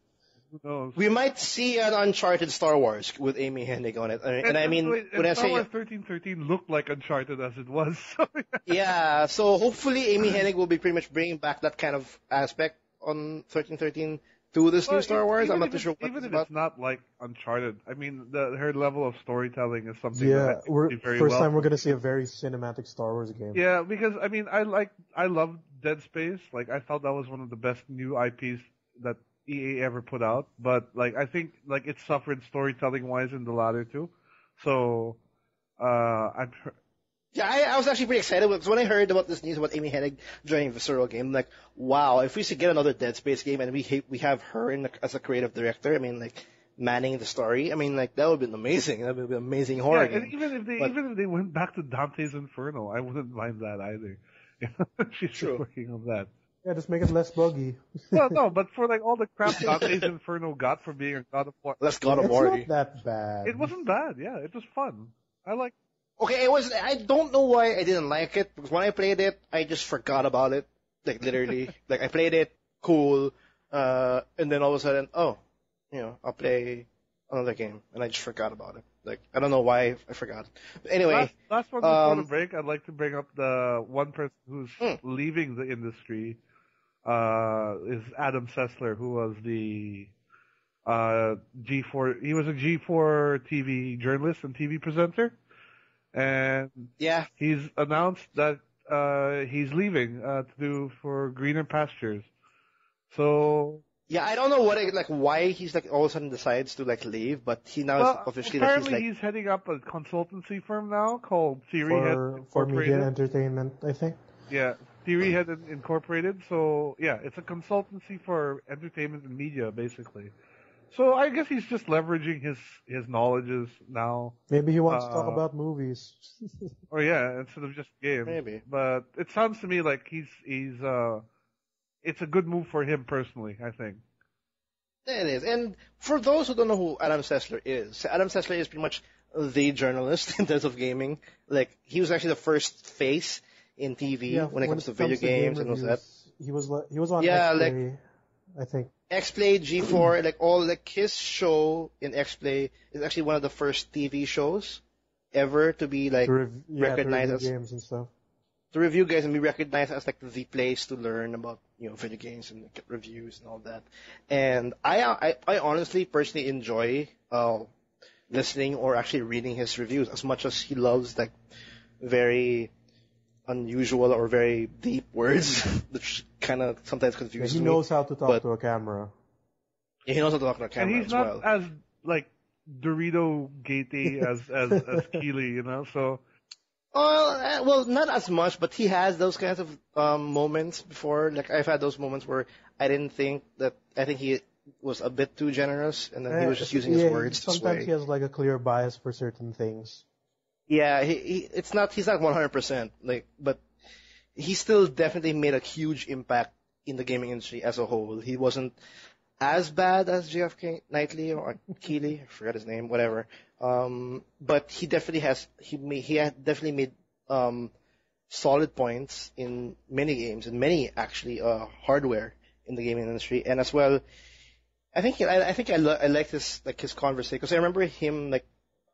Who knows? we might see an Uncharted Star Wars with Amy Hennig on it. And I mean, when I Star say Wars 1313 looked like Uncharted as it was. So yeah, so hopefully Amy Hennig will be pretty much bringing back that kind of aspect on 1313 to this new Star Wars. I'm not too sure what even it's if about. it's not like Uncharted, I mean, her level of storytelling is something Yeah, that I think we're, would be very first well. time we're gonna see a very cinematic Star Wars game. Yeah, because I mean, I love Dead Space. Like, I thought that was one of the best new IPs that EA ever put out. But like, I think like it suffered storytelling wise in the latter two. So, I'm Yeah, I was actually pretty excited because when I heard about this news about Amy Hennig joining Visceral Game, I'm like, wow, if we should get another Dead Space game and we have her as a creative director, I mean, like manning the story, I mean, like that would be amazing. That would be an amazing horror yeah, game. and even if they went back to Dante's Inferno, I wouldn't mind that either. She's True. working on that. Yeah, just make it less buggy. Well, no, but for like all the crap Dante's Inferno got for being a God of War, Let's God of It's War. not that bad. it wasn't bad. Yeah, it was fun. I like. Okay, it was. I don't know why I didn't like it because when I played it, I just forgot about it. Like literally, like I played it, cool, and then all of a sudden, oh, I'll play another game, and I just forgot about it. Like I don't know why I forgot. But anyway, Last one before the break, I'd like to bring up the one person who's leaving the industry. Is Adam Sessler, who was the G4. He was a G4 TV journalist and TV presenter, and yeah, he's announced that he's leaving to do for greener pastures. So yeah, I don't know why he's like all of a sudden decides to like leave, but he now is officially like apparently he's heading up a consultancy firm now called Theory Head for media Incorporated. and entertainment, I think. Yeah, Theory Head Incorporated. So yeah, it's a consultancy for entertainment and media, basically. So I guess he's just leveraging his knowledges now. Maybe he wants to talk about movies. Or yeah, instead of just games. Maybe. But it sounds to me like he's it's a good move for him personally, I think. It is. And for those who don't know who Adam Sessler is pretty much the journalist in terms of gaming. Like he was actually the first face in TV when it comes to video games and all that. He was on Yeah, X-Play, I think. X-Play, G4, his show in X-Play is actually one of the first TV shows ever to be recognized to as games and stuff. to review games and be recognized as like the place to learn about video games and get reviews and all that. And I honestly personally enjoy listening or actually reading his reviews as much as he loves like very unusual or very deep words, which kind of sometimes confuses He me. knows how to talk to a camera. Yeah, he knows how to talk to a camera And he's as not well. as like Dorito gatey as Keeley, So Well, not as much, but he has those kinds of moments before. Like I've had those moments where I think he was a bit too generous, and then he was just using his words to sway. Sometimes he has like a clear bias for certain things. Yeah, he's not 100%, but he still definitely made a huge impact in the gaming industry as a whole. He wasn't as bad as JFK Knightley or Keeley, I forgot his name, whatever. But he definitely had definitely made solid points in many games and many actually hardware in the gaming industry, and as well, I think I like his conversation because I remember him like.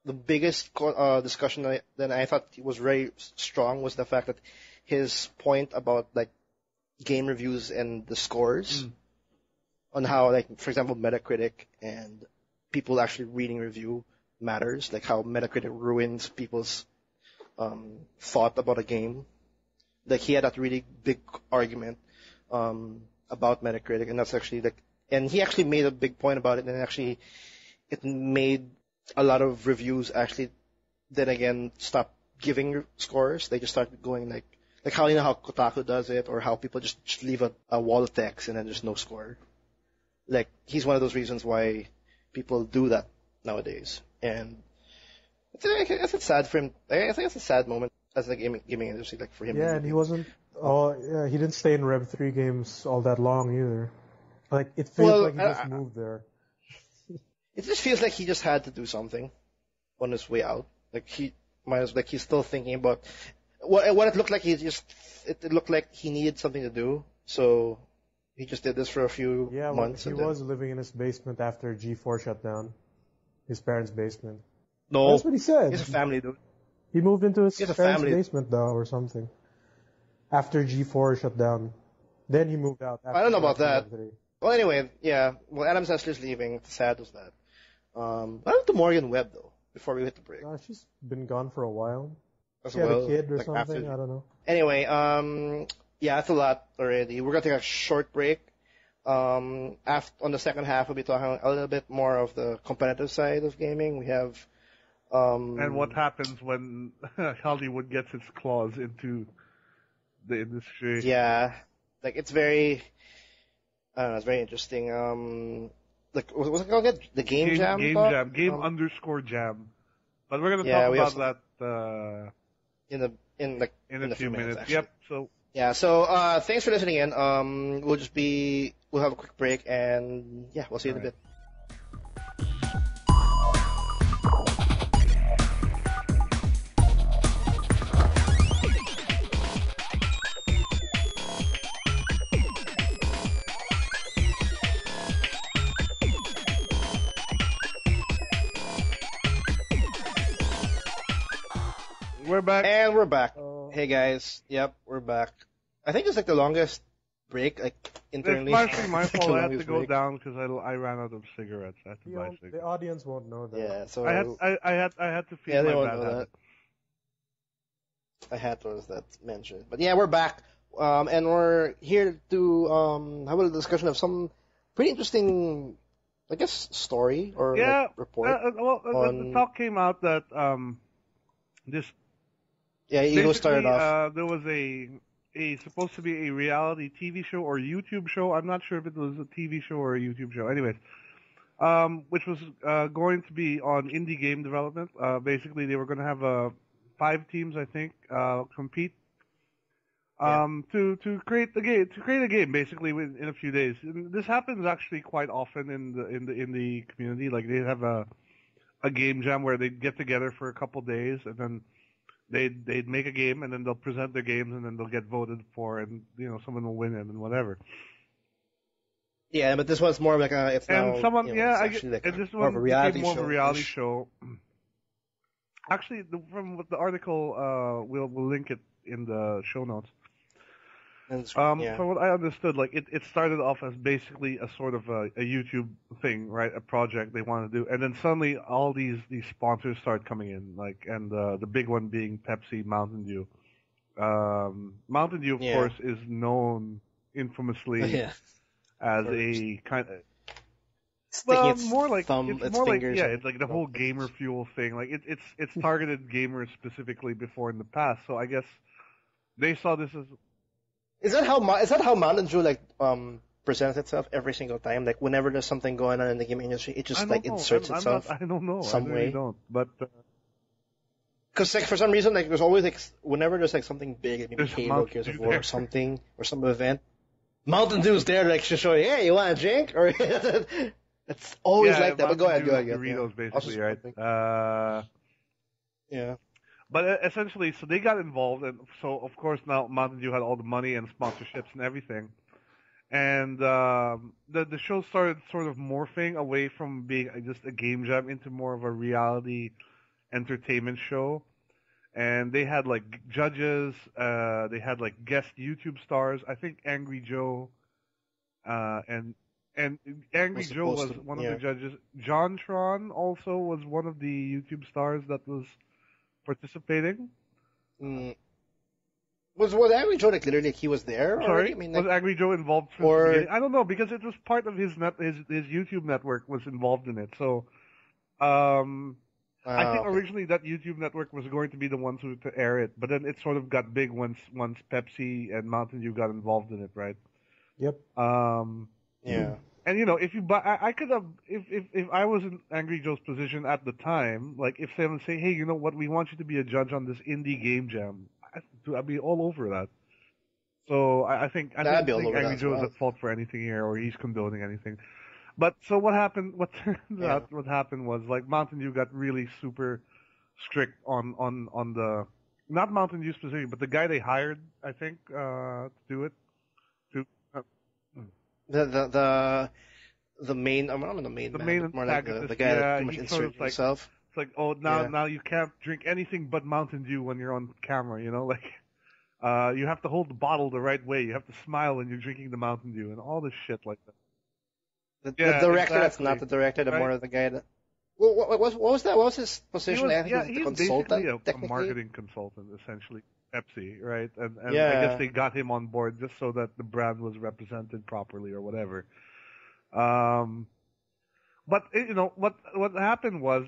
The biggest discussion that I thought was very strong was the fact that his point about like game reviews and the scores on how like for example Metacritic and people actually reading review matters, like how Metacritic ruins people's thought about a game. Like he had that really big argument about Metacritic, and that's actually like, and he actually made a big point about it, and actually it made a lot of reviews actually then again stop giving scores. They just start going like how you know how Kotaku does it, or how people just leave a wall of text and then there's no score. Like he's one of those reasons why people do that nowadays, and it's sad for him. I think it's a sad moment as the gaming industry, like for him. Yeah, and he wasn't. Oh, yeah, he didn't stay in Rev 3 games all that long either. Like it feels like he just moved there. It just feels like he just had to do something on his way out. Like he's still thinking about what it looked like. It looked like he needed something to do, so he just did this for a few months. He was living in his basement after G4 shut down. His parents' basement. No, that's what he said. He's a family dude. He moved into his parents' basement though, or something. After G4 shut down, then he moved out. I don't know about that. Well, anyway, yeah. Well, Adam Sessler's leaving. It's sad as that. What about the Morgan Webb though? Before we hit the break. She's been gone for a while. She had a kid or something. I don't know. Anyway, yeah, that's a lot already. We're gonna take a short break. On the second half, we'll be talking a little bit more of the competitive side of gaming. We have. And what happens when Hollywood gets its claws into the industry? Yeah, like it's very. I don't know. It's very interesting. Like what's it called again? The Game Jam. Game_jam. But we're gonna talk about that in a few minutes. Actually. Yep. So. Yeah. So thanks for listening in. We'll have a quick break, and yeah, we'll see you in a bit. We're back. And we're back. Hey guys. Yep, we're back. I think it's like the longest break, like internally. It's partially my fault. I had to go down because I ran out of cigarettes. I had to buy cigarettes. The audience won't know that. Yeah, so I had to feed my bad habit. I had that mentioned. But yeah, we're back. And we're here to have a little discussion of some pretty interesting, I guess, story or report. The talk came out that this. Yeah, Ego started off. There was a supposed to be a reality TV show or YouTube show. I'm not sure if it was a TV show or a YouTube show. Anyways, which was going to be on indie game development. Basically, they were going to have 5 teams, I think, compete to create a game basically in a few days. And this happens actually quite often in the community. Like they have a game jam where they get together for a couple days and then they'd make a game and then they'll present their games and then they'll get voted for and someone will win it and whatever. Yeah, but this one's more like a this one became more of a reality show. Actually, from the article, we'll link it in the show notes. From what I understood, like it started off as basically a sort of a YouTube thing, right? A project they want to do, and then suddenly all these sponsors start coming in, like, and the big one being Pepsi, Mountain Dew. Mountain Dew, of course, is known infamously as a kind of. It's more like it's like the whole gamer fuel thing. Like it's targeted gamers specifically before in the past. So I guess they saw this as. Is that how Mountain Dew presents itself every single time? Like whenever there's something going on in the gaming industry, it just inserts itself. I don't know. Some I way. really don't. But because for some reason, like there's always whenever there's something big, maybe Halo, Gears of War, or something, or some event, Mountain Dew's there like to show you, hey, you want a drink? Or it's always like that. But go ahead. Doritos, basically, right? Yeah. But essentially, so they got involved, and so of course now Mountain Dew had all the money and sponsorships and everything, and the show started sort of morphing away from being just a game jam into more of a reality entertainment show, and they had like judges, they had like guest YouTube stars. I think Angry Joe, and Angry Joe was one of the judges. JonTron also was one of the YouTube stars that was participating. Mm. Was Angry Joe like literally he was there already? Sorry, I mean, like, was Angry Joe involved from the beginning? I don't know because it was part of his YouTube network was involved in it. So, I think originally that YouTube network was going to be the ones to air it, but then it sort of got big once Pepsi and Mountain Dew got involved in it, right? Yep. Yeah. And if you buy, I could have, if I was in Angry Joe's position at the time, like if someone say, hey, you know what, we want you to be a judge on this indie game jam, I'd be all over that. So I think Angry Joe is at fault for anything here, or he's condoning anything. But so what happened? What turned out? What happened was like Mountain Dew got really super strict on the not Mountain Dew specifically, but the guy they hired, I think, to do it. The main, I'm not the main man, more like the guy that pretty much inserted himself. It's like, oh, now you can't drink anything but Mountain Dew when you're on camera, like, you have to hold the bottle the right way, you have to smile when you're drinking the Mountain Dew, and all this shit like that. The director that's not the director, the more of the guy that... What was that? What was his position? I think he was the consultant, basically a marketing consultant, essentially. Pepsi, right? And I guess they got him on board just so that the brand was represented properly or whatever. But what happened was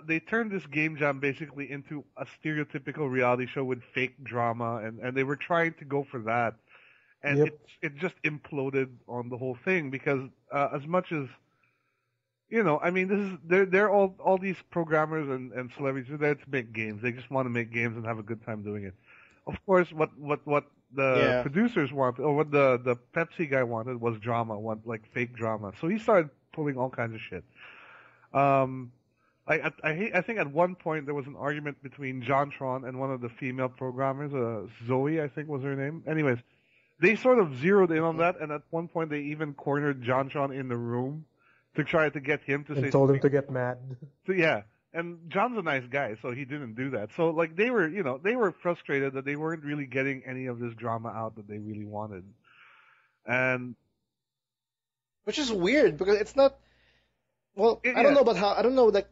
they turned this game jam basically into a stereotypical reality show with fake drama, and they were trying to go for that, and it just imploded on the whole thing because as much as I mean, this is they're all these programmers and celebrities are there to make games. They just want to make games and have a good time doing it. Of course, what the producers want, or what the Pepsi guy wanted, was drama, like fake drama. So he started pulling all kinds of shit. I think at one point there was an argument between JonTron and one of the female programmers, Zoe, I think was her name. Anyways, they sort of zeroed in on that, and at one point they even cornered JonTron in the room to try to get him to say told something. Him to get mad. So, yeah. And John's a nice guy, so he didn't do that. So, like, they were frustrated that they weren't really getting any of this drama out that they really wanted. And... Which is weird, because it's not... Well, I don't know about how... I don't know, like,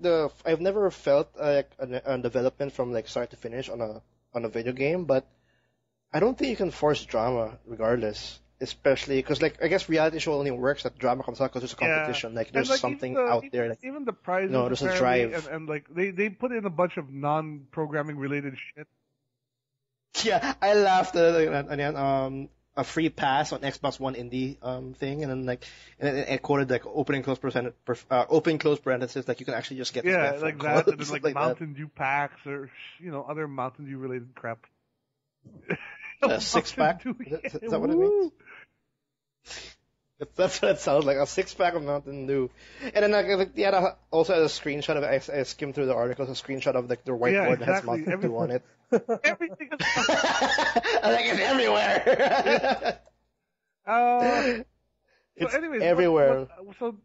I've never felt, like, a development from, like, start to finish on a video game, but I don't think you can force drama regardless. Especially because, like, I guess reality show only works that drama comes out because there's a competition. Like, there's something out there. Like, even the prizes, there's a drive. And like, they put in a bunch of non-programming related shit. Yeah, I laughed at a free pass on Xbox One indie thing, and then like, and it quoted like open close parentheses, like you can actually just get like that, and then like Mountain Dew packs or other Mountain Dew related crap. A 6-pack? Is that what it means? That's what it sounds like, a 6-pack of Mountain Dew. And then they had also a screenshot of it. I skimmed through the article, a screenshot of like their whiteboard that has Mountain Dew on it. Everything is like it's everywhere. It's anyways, everywhere. So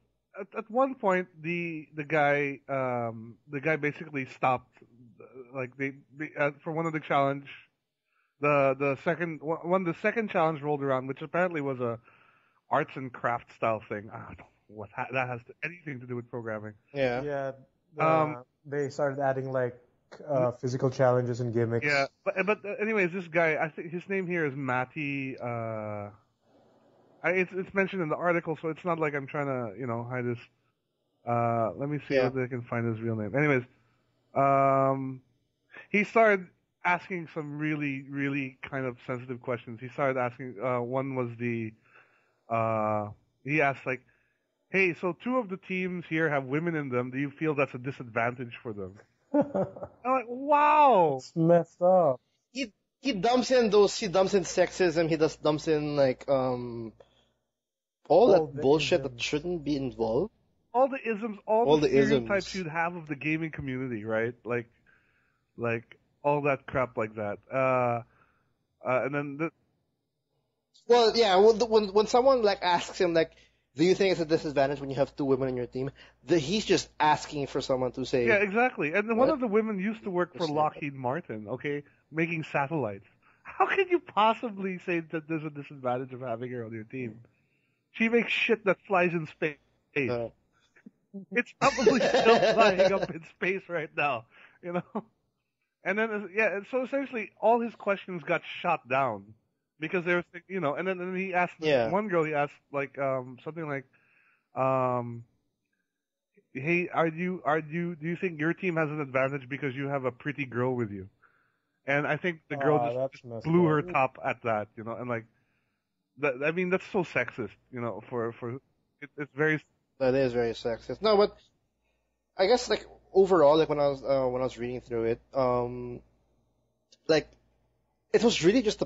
at one point the guy basically stopped, like they for one of the challenge. The second challenge rolled around, which apparently was a arts and craft style thing. I don't know what that has anything to do with programming. Yeah. They started adding like physical challenges and gimmicks. Yeah, but anyways, this guy, I think his name here is Matty. It's mentioned in the article, so it's not like I'm trying to hide this. Let me see if I can find his real name. Anyways, he started asking some really, really kind of sensitive questions. He started asking, one was he asked like, hey, so 2 of the teams here have women in them. Do you feel that's a disadvantage for them? I'm like, wow. It's messed up. He dumps in sexism, he just dumps in like, all that bullshit that shouldn't be involved. All the isms, all the stereotypes you'd have of the gaming community, right? Like, all that crap like that. And then when someone like asks him like, do you think it's a disadvantage when you have 2 women in your team? He's just asking for someone to say. Yeah, exactly. And one of the women used to work for Lockheed Martin, okay, making satellites. How can you possibly say that there's a disadvantage of having her on your team? She makes shit that flies in space. It's probably still flying up in space right now, And then so essentially all his questions got shot down because they were and then he asked Yeah. one girl, he asked like something like um hey, do you think your team has an advantage because you have a pretty girl with you? And I think the girl That's just messed blew up. her top at that, and like that. I mean, that's so sexist, it's very. That is very sexist. No, but I guess like overall, like when I was reading through it, like it was really just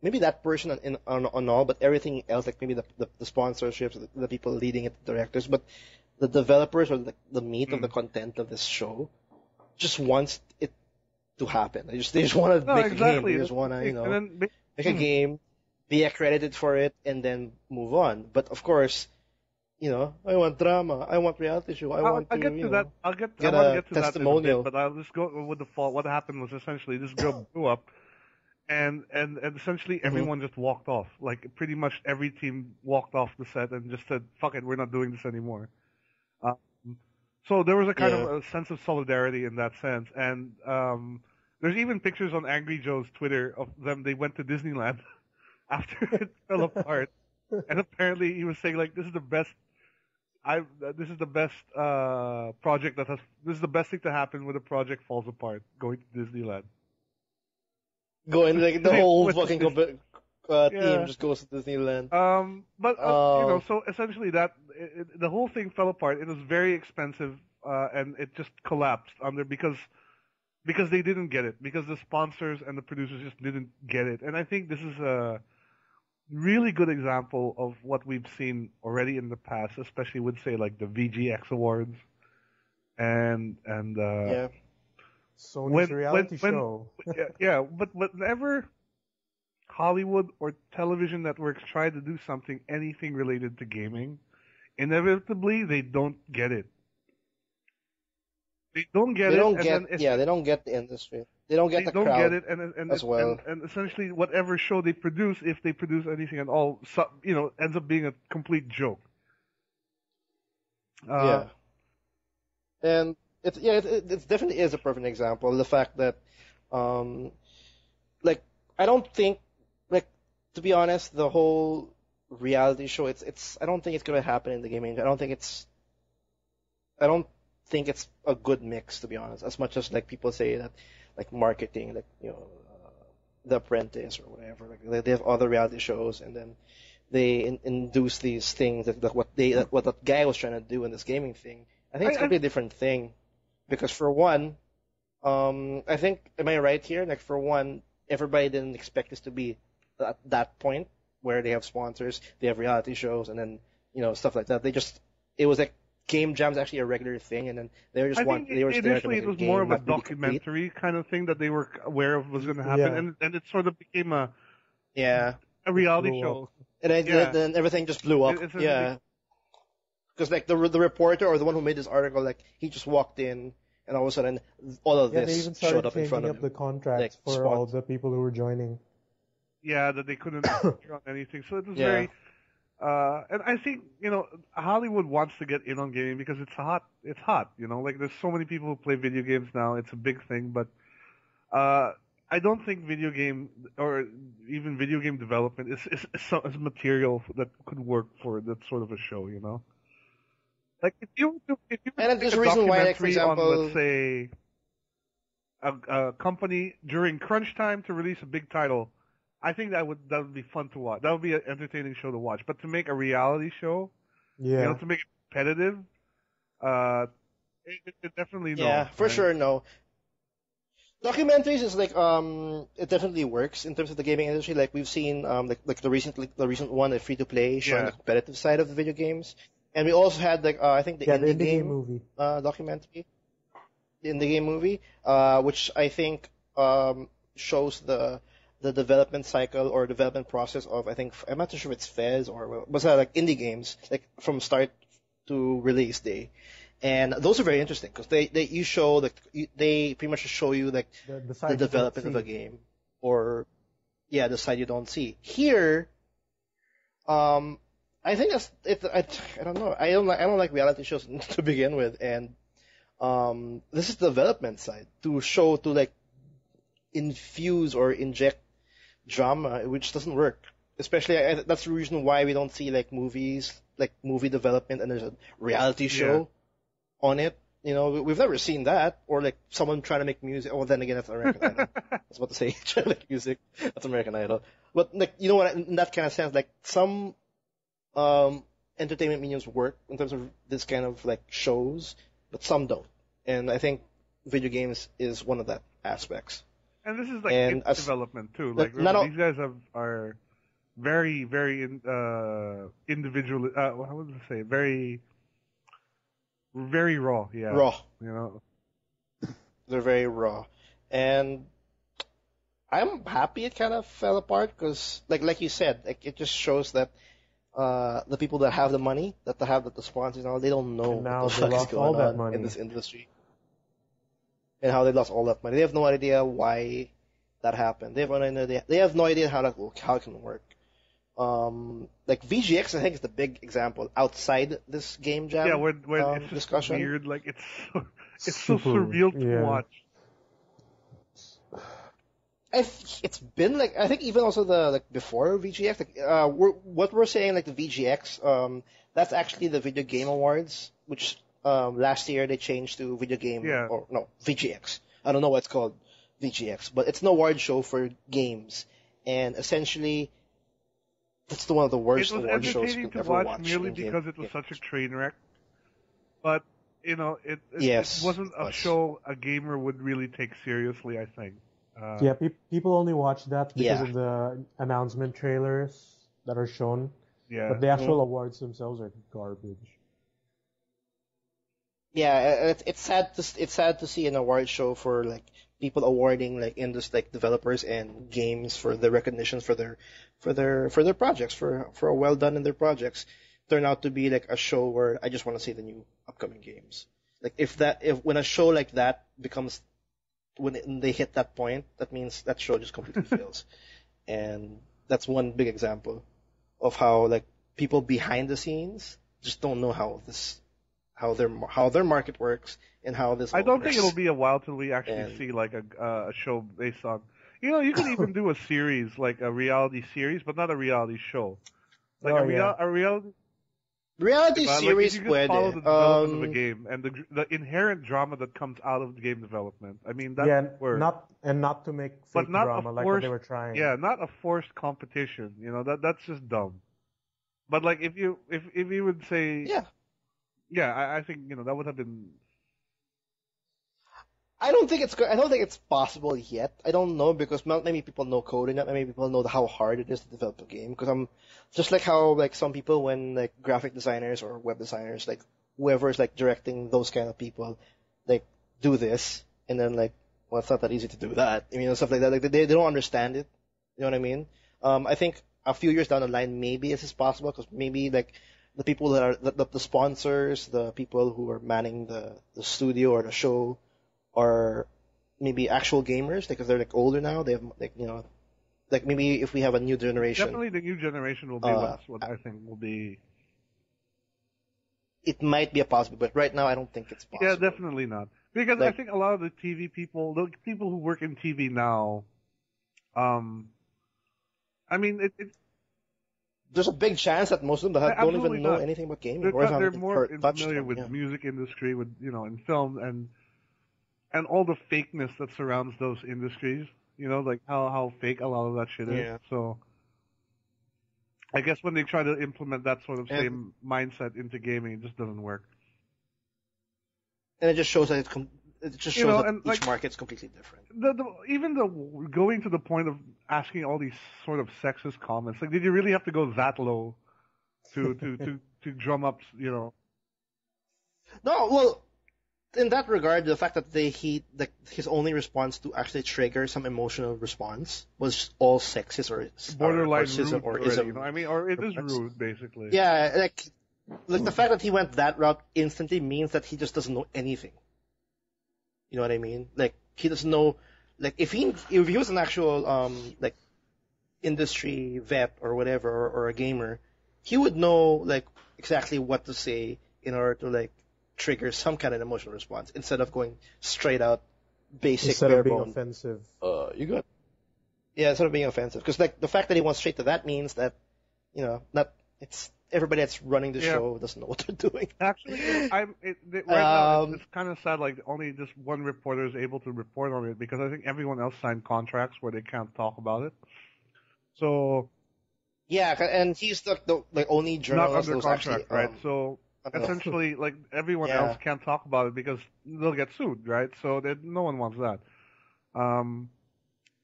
maybe that person on all, but everything else, like maybe the sponsorships, the people leading it, the directors, but the developers or the meat of the content of this show just wants it to happen. They just want to make a game. They just want to make a game, be accredited for it, and then move on. But of course, I want drama. I want reality show. I'll get to that. I want to get to testimonial. that in a bit, but I'll just go with the fault. What happened was essentially this girl blew up, and essentially everyone just walked off. Like pretty much every team walked off the set and just said, "Fuck it, we're not doing this anymore." So there was a kind of a sense of solidarity in that sense, and there's even pictures on Angry Joe's Twitter of them. They went to Disneyland after it fell apart, and apparently he was saying like, "This is the best. This is the best project that has. This is the best thing to happen when a project falls apart. Going to Disneyland." Going like the whole fucking team just goes to Disneyland. But so essentially the whole thing fell apart. It was very expensive, and it just collapsed because they didn't get it, because the sponsors and the producers just didn't get it. And I think this is a really good example of what we've seen already in the past, especially with say like the VGX Awards and Sony's reality show. But whenever Hollywood or television networks try to do anything related to gaming, inevitably they don't get it. They don't get it. They don't get the industry. They don't get the crowd. They don't get it, and as well. And essentially, whatever show they produce, if they produce anything at all, ends up being a complete joke. And it definitely is a perfect example. The fact that, I don't think, to be honest, the whole reality show, I don't think it's gonna happen in the gaming. I don't think it's a good mix, to be honest. As much as like people say that, like marketing, like The Apprentice or whatever, like they have other reality shows, and then they induce these things that what that guy was trying to do in this gaming thing. I think it's a completely different thing, because for one, I think, am I right here? Like for one, everybody didn't expect this to be at that point where they have sponsors, they have reality shows, and then stuff like that. It was like game jam's actually a regular thing, and then they were just initially it was more of a documentary kind of thing that they were aware of was going to happen, and it sort of became a reality show, and then everything just blew up. Because like the reporter or the one who made this article, like he just walked in, and all of a sudden all of this they even showed up in front of him. The contracts for all the people who were joining. Yeah, that they couldn't figure out anything. So it was very. And I think Hollywood wants to get in on gaming because it's hot. It's hot. Like there's so many people who play video games now. It's a big thing, but I don't think video game or even video game development is material that could work for that sort of a show. Like if you and there's a reason why, like, for example, on, let's say a company during crunch time to release a big title. I think that would be fun to watch. That would be an entertaining show to watch. But to make a reality show, to make it competitive, it definitely no. Yeah, for sure, no. Documentaries is like it definitely works in terms of the gaming industry. Like we've seen like the recent one, the free to play, showing the competitive side of the video games, and we also had like I think the indie game movie documentary, the indie game movie, which I think shows the development cycle or development process of, I think, I'm not too sure if it's Fez or was that like indie games, like from start to release day. And those are very interesting because they pretty much show you like the development of a game, or the side you don't see. Here, I think that's it. I don't know. I don't like reality shows to begin with, and this is the development side to show to like infuse or inject drama, which doesn't work. Especially, that's the reason why we don't see like movies, like movie development, and there's a reality show on it. You know, we've never seen that, or like someone trying to make music. Oh, then again, that's American Idol. I was about to say trying to make music. That's American Idol. But like, you know what? In that kind of sense, like some entertainment mediums work in terms of this kind of like shows, but some don't. And I think video games is one of that aspects. And this is like development too. Like these guys are very, very individual. How would I say? Very, very raw. Yeah. Raw. You know. They're very raw, and I'm happy it kind of fell apart because, like you said, like it just shows that the people that have the money, that have the sponsors, now they don't know what the fuck is going on in this industry, and how they lost all that money. They have no idea why that happened. They have no idea. They have no idea how it can work. Like VGX, I think is the big example outside this game jam. Yeah, when it's just discussion. Weird, like it's so surreal to watch. It's been like, I think even also the like before VGX, like what we're saying like the VGX, that's actually the Video Game Awards, which last year they changed to Video Game or no VGX. I don't know what it's called, VGX, but it's an award show for games, and essentially it's one of the worst award shows you can ever watch. Merely because it was such a train wreck, but you know it wasn't a show a gamer would really take seriously, I think. People only watch that because of the announcement trailers that are shown. Yeah. But the actual awards themselves are garbage. Yeah, it's sad to see an award show for like people awarding like developers and games for the recognitions for their projects, for a well done in their projects, turn out to be like a show where I just want to see the new upcoming games. Like when a show like that becomes, when they hit that point, that means that show just completely fails. And that's one big example of how like people behind the scenes just don't know how their market works and how this. I don't think it'll be a while till we actually see like a show based on. You know, you can even do a series like a reality series, but not a reality show. Like a reality series like you follow the development of a game and the inherent drama that comes out of the game development. I mean, that's not to make fake drama like what they were trying. Yeah, not a forced competition. You know, that's just dumb. But like if you would say I think that would have been. I don't think it's possible yet. I don't know because not many people know coding. Not many people know how hard it is to develop a game. Because I'm just like how like some people when like graphic designers or web designers, like whoever is like directing those kind of people, like do this and then like, well, it's not that easy to do that. I mean, stuff like that. Like they don't understand it. You know what I mean? I think a few years down the line, maybe this is possible because maybe like the people that are the sponsors, the people who are manning the studio or the show, are maybe actual gamers because they're like older now. They have like maybe if we have a new generation. Definitely, the new generation will be what I think will be. It might be a possibility, but right now I don't think it's possible. Yeah, definitely not. Because I think a lot of the TV people, the people who work in TV now, I mean, there's a big chance that most of them don't even know anything about gaming. They're more familiar with music industry, with in film and all the fakeness that surrounds those industries. You know, like how fake a lot of that shit is. Yeah. So I guess when they try to implement that sort of same mindset into gaming, it just doesn't work. And it just shows that each market's completely different. Even going to the point of asking all these sort of sexist comments, like, did you really have to go that low to drum up, No, well, in that regard, the fact that his only response to actually trigger some emotional response was all sexist or borderline rude or ism. I mean, or it is rude, basically. Yeah, like the fact that he went that route instantly means that he just doesn't know anything. You know what I mean? Like he doesn't know. Like if he was an actual like industry vet or whatever or a gamer, he would know like exactly what to say in order to like trigger some kind of emotional response instead of going straight out basic Instead bare of being bone. offensive. Instead of being offensive, because like the fact that he went straight to that means that not it's everybody that's running the show doesn't know what they're doing. Actually, right now it's kind of sad. Like only just one reporter is able to report on it because I think everyone else signed contracts where they can't talk about it. So yeah, and he's the only not journalist under who's contract, actually right? So essentially, like everyone else can't talk about it because they'll get sued, right? So no one wants that.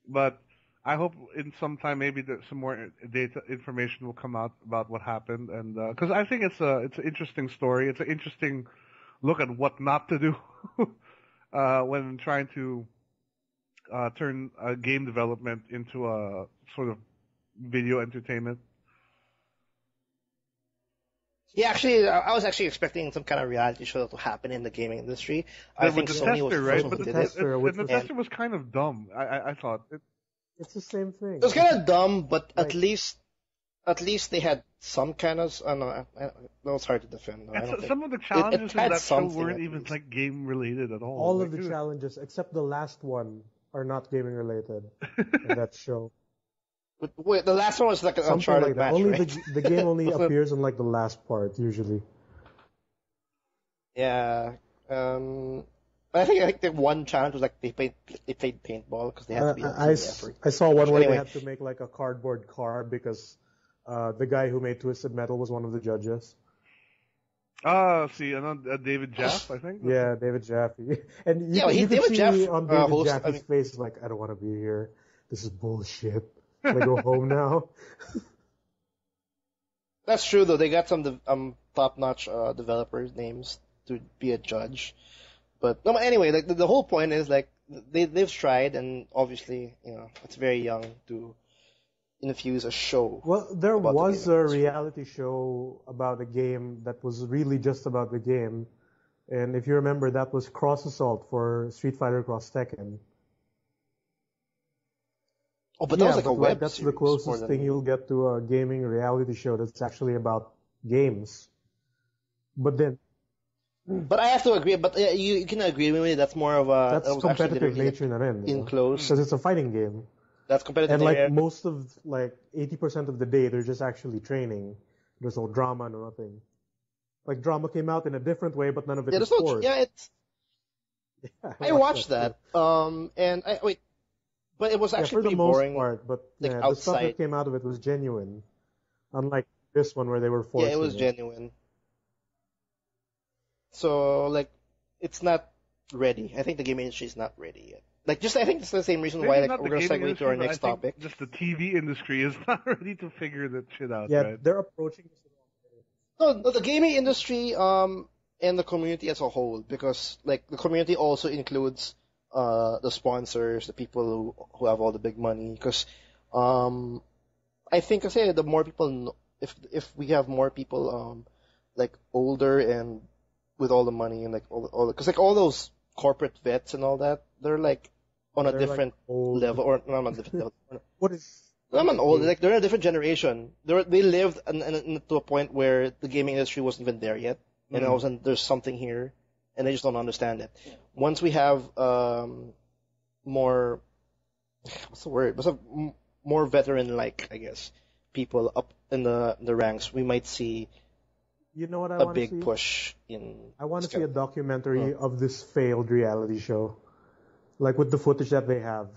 But I hope in some time maybe some more data information will come out about what happened, and because I think it's an interesting story. It's an interesting look at what not to do when trying to turn game development into a sort of video entertainment. Yeah, actually, I was actually expecting some kind of reality show to happen in the gaming industry. I think the Sony was tester, the right? first one But who the did it. tester was kind of dumb. I thought. It's the same thing. It was kind of dumb, but at least they had some kind of. I don't know. That was hard to defend. Some of the challenges in that show weren't even least. like game related at all. All of the challenges, except the last one, are not gaming related in that show. But wait, the last one was like an Something Uncharted like that. match, Only right? the game only appears in like the last part usually. Yeah. But I think the one challenge was like they played paintball because they had to be on team effort. I saw one where Anyway. they had to make like a cardboard car because the guy who made Twisted Metal was one of the judges. See, David Jaff, I think. Yeah, David Jaffe. And you could David see Jaff, on David Jaffe's face like, I don't want to be here. This is bullshit. Can I go home now? That's true though. They got some top-notch developers' names to be a judge. But no, anyway, like the whole point is like they've tried, and obviously it's very young to infuse a show. Well, there was a reality show about a game that was really just about the game, and if you remember, that was Cross Assault for Street Fighter Cross Tekken. Oh, but that was like a web that's series. The closest thing you'll get to a gaming reality show that's actually about games. But then. But I have to agree. But you can agree with me. That's more of a. That's competitive nature na rin. Enclosed. Because it's a fighting game. That's competitive. And like most of 80% of the day, they're just actually training. There's no drama, no nothing. Like drama came out in a different way, but none of it is forced. I watched that. But it was actually pretty boring. For the most part, but like the stuff that came out of it was genuine. Unlike this one where they were forced. Yeah, it was genuine. So, like, it's not ready. I think the game industry is not ready yet. Like, I think it's the same reason why we're going to segue to our next topic. Just the TV industry is not ready to figure that shit out, yeah, right? They're approaching this the wrong way. No, the gaming industry and the community as a whole, because, like, the community also includes the sponsors, the people who have all the big money, because I think the more people know, if we have more people like older and with all the money and like all because like all those corporate vets and all that, they're like on a different level, or no, not different level. What is? I'm not old. Like they're a different generation. They lived to a point where the gaming industry wasn't even there yet, and all of a sudden there's something here, and they just don't understand it. Once we have more, what's the word? More veteran-like, I guess, people up in the ranks, we might see. You know what I want to see? A big push in. I want to see a documentary of this failed reality show, like with the footage that they have.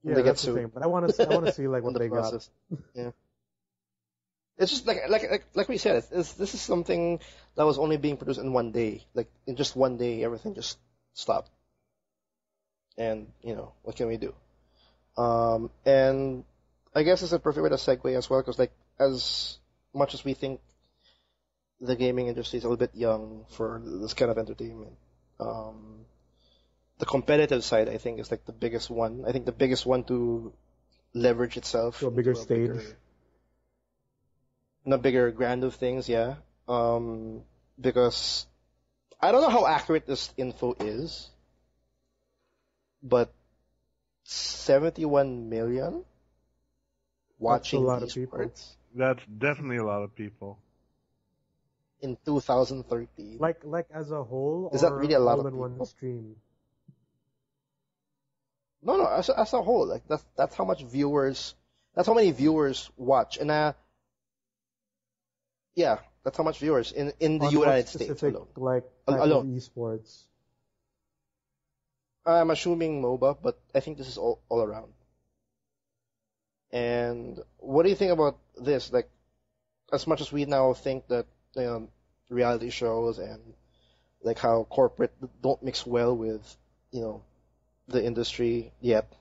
Yeah, they that's get the thing. But I want to see like what they got. Yeah. It's just like we said, this is something that was only being produced in one day. Like in just one day, everything just stopped. And what can we do? And I guess it's a perfect way to segue as well, because like as much as we think the gaming industry is a little bit young for this kind of entertainment, the competitive side I think is like the biggest one. I think the biggest one to leverage itself to a bigger stage. In a bigger grand of things, yeah. Because I don't know how accurate this info is, but 71 million watching That's a lot these of people. sports. That's definitely a lot of people. in 2013. Like as a whole, Is or that really a lot all of in one people? stream? No, as a whole, like that's how much viewers, that's how many viewers watch, and yeah, that's how much viewers in the On what United States specific alone. like type of Alone. esports? I'm assuming MOBA, but I think this is all around. And what do you think about this? Like, as much as we now think that reality shows and like how corporate don't mix well with the industry yet,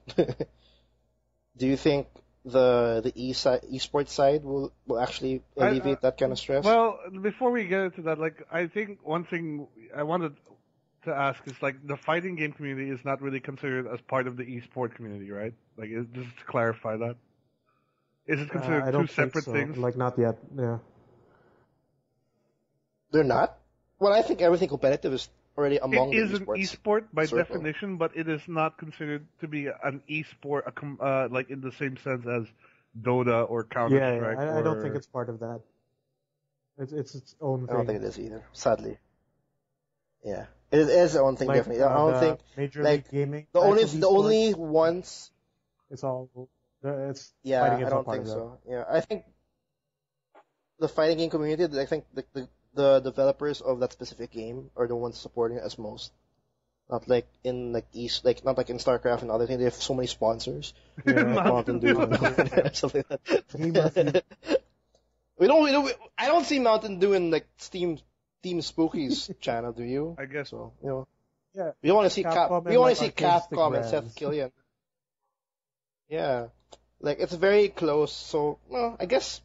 do you think the esports side will actually alleviate that kind of stress? Well, before we get into that, like, I think one thing I wanted to ask is, like, the fighting game community is not really considered as part of the esport community, right? Like, just to clarify that. Is it considered I two don't think separate so. things? Like not yet. Yeah. They're not. Well, I think everything competitive is already among It is the an esports esport by circle. definition, but it is not considered to be an esport, like in the same sense as Dota or Counter Strike. I don't think it's part of that. It's its own thing. I don't think it is either, sadly. Yeah, it is its own thing, like, definitely. I don't think Major like League Gaming. the only type of esports, ones. It's all. It's Yeah, fighting I games are don't part think of so. Yeah, I think the fighting game community. I think the developers of that specific game are the ones supporting it as most. Not like in not like in StarCraft and other things. They have so many sponsors, that. Yeah. like Mountain Dew and something like that. I don't see Mountain Dew in like Team Spooky's channel, do you? I guess So Yeah. we want to see Capcom we and, want to like, see artistic Capcom and brands. Seth Killian. Yeah, like it's very close. So I guess.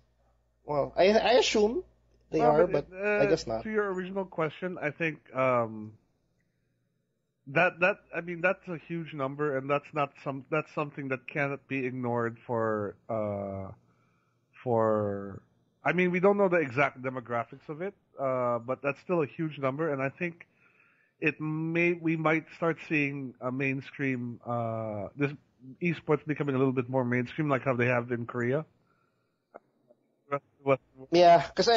Well, I assume they are, but I guess not. To your original question, I think that I mean that's a huge number, and that's something that cannot be ignored for. I mean, we don't know the exact demographics of it, but that's still a huge number, and I think we might start seeing a mainstream this esports becoming a little bit more mainstream, like how they have in Korea. Yeah, because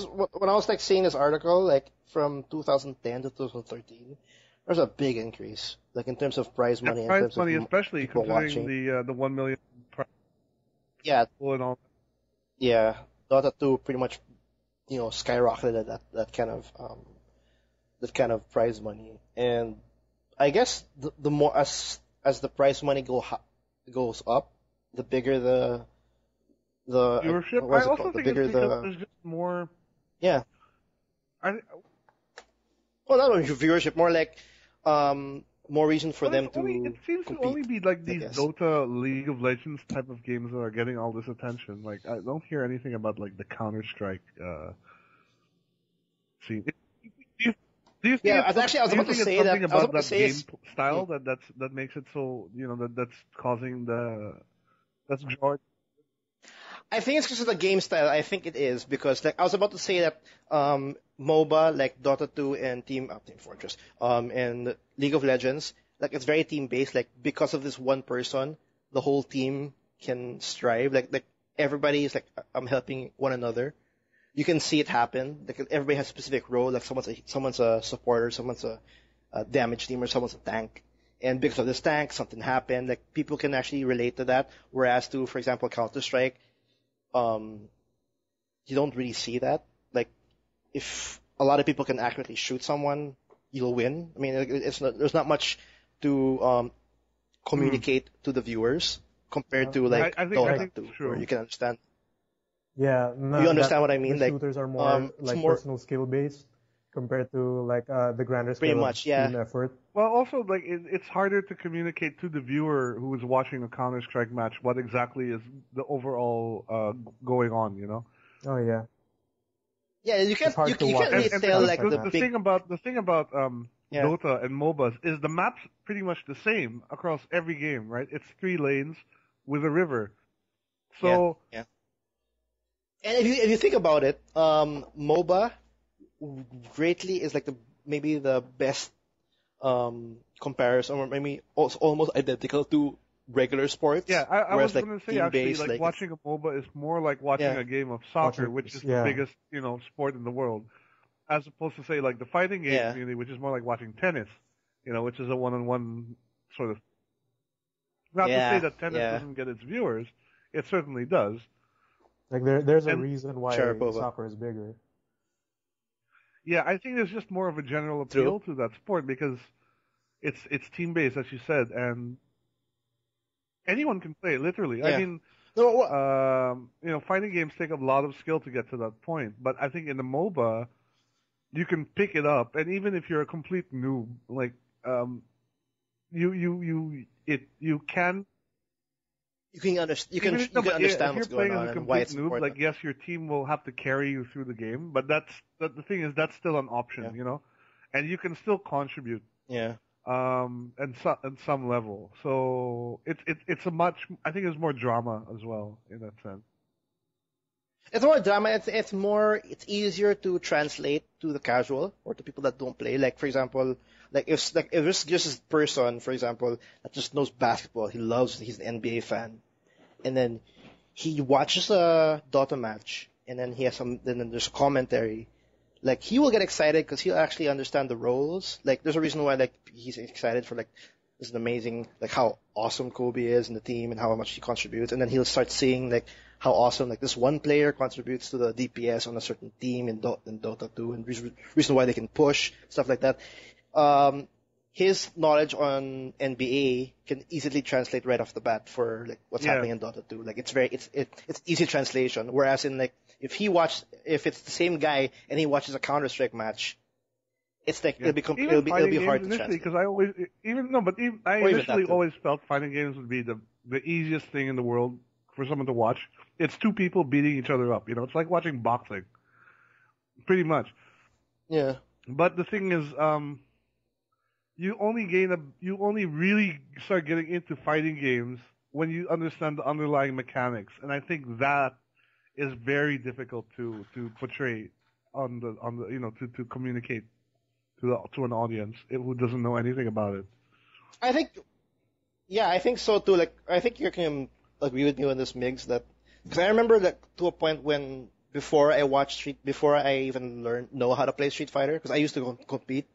when I was like seeing this article, like from 2010 to 2013, there's a big increase, like in terms of prize money, Prize in terms money, of especially people considering watching. the 1 million Yeah, and all. yeah, Dota 2 pretty much, skyrocketed that kind of prize money, and I guess the more as the prize money goes up, the bigger the Viewership. what was I it also called? The think bigger it's because the there's just more. yeah. Well, not only viewership, more like more reason for them to It seems compete, to only be like I these guess. Dota, League of Legends type of games that are getting all this attention. Like I don't hear anything about like the Counter Strike scene. Do you think Yeah, it's, actually, I was do you about to think say it's that. something I was about about to that say game it's, style that makes it so that's causing that's drawing. I think it's because of the game style. I think it is because like I was about to say that MOBA like Dota 2 and Team Fortress and League of Legends, like it's very team based. Like because of this one person, the whole team can strive. Like everybody is like I'm helping one another. You can see it happen. Like everybody has a specific role. Like someone's a supporter, someone's a damage team, or someone's a tank. And because of this tank, something happened. Like people can actually relate to that. Whereas to, for example, Counter Strike, you don't really see that. Like if a lot of people can accurately shoot someone, you'll win. I mean, there's not much to communicate to the viewers compared to like I think Dota 2, it's true. where you can understand. Yeah, You understand what I mean? The Like, shooters are more it's like more- personal skill based compared to like the grander Pretty scale much, of yeah. team effort. Well, also like it's harder to communicate to the viewer who is watching a Counter Strike match what exactly is the overall going on. Oh yeah. Yeah, you can't hard you, to you watch can't really and tell stuff like like the that. the big. thing about Yeah. Dota and MOBAs is the map's pretty much the same across every game, right? It's 3 lanes with a river. So Yeah. And if you think about it, MOBA greatly is like maybe the best comparison, or maybe also almost identical to regular sports. yeah, I whereas was like going to say actually, team-based, like watching a MOBA is more like watching Yeah. a game of soccer, Watching- which is yeah. the biggest sport in the world. as opposed to say like the fighting game Yeah. community, which is more like watching tennis, which is a one-on-one sort of. Not to say that tennis doesn't get its viewers, it certainly does. Like there's a reason why Sharapova. soccer is bigger. Yeah, I think there's just more of a general appeal to that sport because it's team-based, as you said, and anyone can play it, literally. Yeah. I mean, fighting games take a lot of skill to get to that point, but I think in the MOBA, you can pick it up, and even if you're a complete noob, like, you can. You can understand what's going on and why it's noob, important. like, yes, your team will have to carry you through the game, but the thing is that's still an option, and you can still contribute. Yeah. And some level. So it's a much. I think there's more drama as well in that sense. It's more drama. It's easier to translate to the casual or to people that don't play. Like, for example, if there's just this person, for example, that just knows basketball, he's an NBA fan, and then he watches a Dota match, and then then there's commentary. Like, he will get excited because he'll actually understand the roles. Like, there's a reason why, like, he's excited for, like, this is amazing, like, how awesome Kobe is in the team and how much he contributes. And then he'll start seeing, like, how awesome, like, this one player contributes to the DPS on a certain team in Dota 2 and reason why they can push, stuff like that. His knowledge on NBA can easily translate right off the bat for, like, what's happening in Dota 2. Like, it's easy translation. Whereas in, like, if it's the same guy and he watches a Counter-Strike match, it's like it'll be hard to translate. Because I initially always felt fighting games would be the easiest thing in the world for someone to watch. It's two people beating each other up. It's like watching boxing, pretty much. Yeah. But the thing is, you only really start getting into fighting games when you understand the underlying mechanics, and I think that is very difficult to portray on the to communicate to an audience who doesn't know anything about it. I think so too. Like, I think you can agree with me on this, Migs, that because I remember that to a point when before I even know how to play Street Fighter, because I used to compete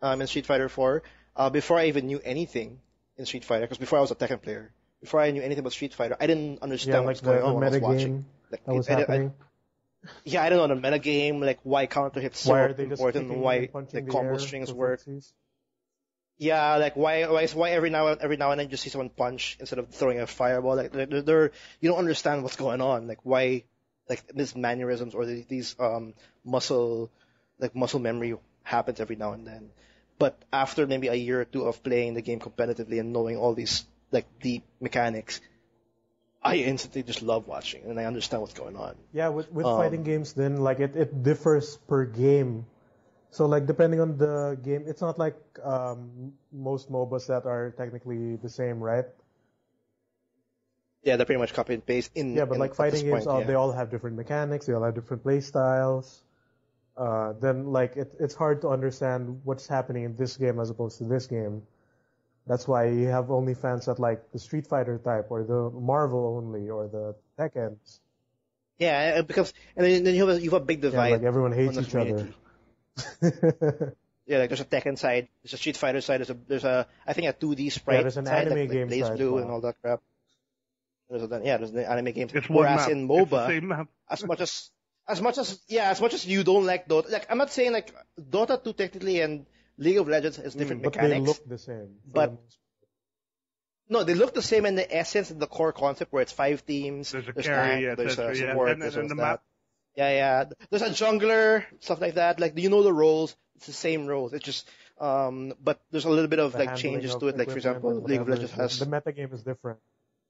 in Street Fighter 4, before I even knew anything in Street Fighter, because before I was a Tekken player, before I knew anything about Street Fighter, I didn't understand what's going on when I was watching. Like, that was happening. I don't know the meta game, like why counter hits so important, why the combo strings work. Yeah, like why every now and then you just see someone punch instead of throwing a fireball. Like you don't understand what's going on. Like why, like these mannerisms or these muscle memory happens every now and then. But after maybe a year or two of playing the game competitively and knowing all these like deep mechanics, I instantly just love watching and I understand what's going on. Yeah, with fighting games, then like it differs per game. So like depending on the game, it's not like most MOBAs that are technically the same, right? Yeah, they're pretty much copy and paste in. Yeah, but like fighting games, they all have different mechanics. They all have different play styles. Then like it's hard to understand what's happening in this game as opposed to this game. That's why you have only fans that like the Street Fighter type or the Marvel only or the Tekkens. Yeah, it becomes, and then you have a big divide. Yeah, like everyone hates each other. Yeah, like there's a Tekken side, there's a Street Fighter side, there's a I think a 2D sprite there's an side, anime like game Blaze side, Blue wow. and all that crap. There's the anime games. It's one Whereas map. in MOBA, It's the same map. as much as you don't like Dota, like I'm not saying like Dota 2 technically and League of Legends has different mechanics. But they look the same. No, they look the same in the essence and the core concept where it's 5 teams. There's a carry, tank, there's a yeah. support, and there's the that. map. Yeah. There's a jungler, stuff like that. Like, you know the roles. It's the same roles. It's just, but there's a little bit of like changes to it. Like, for example, League of Legends has the metagame is different.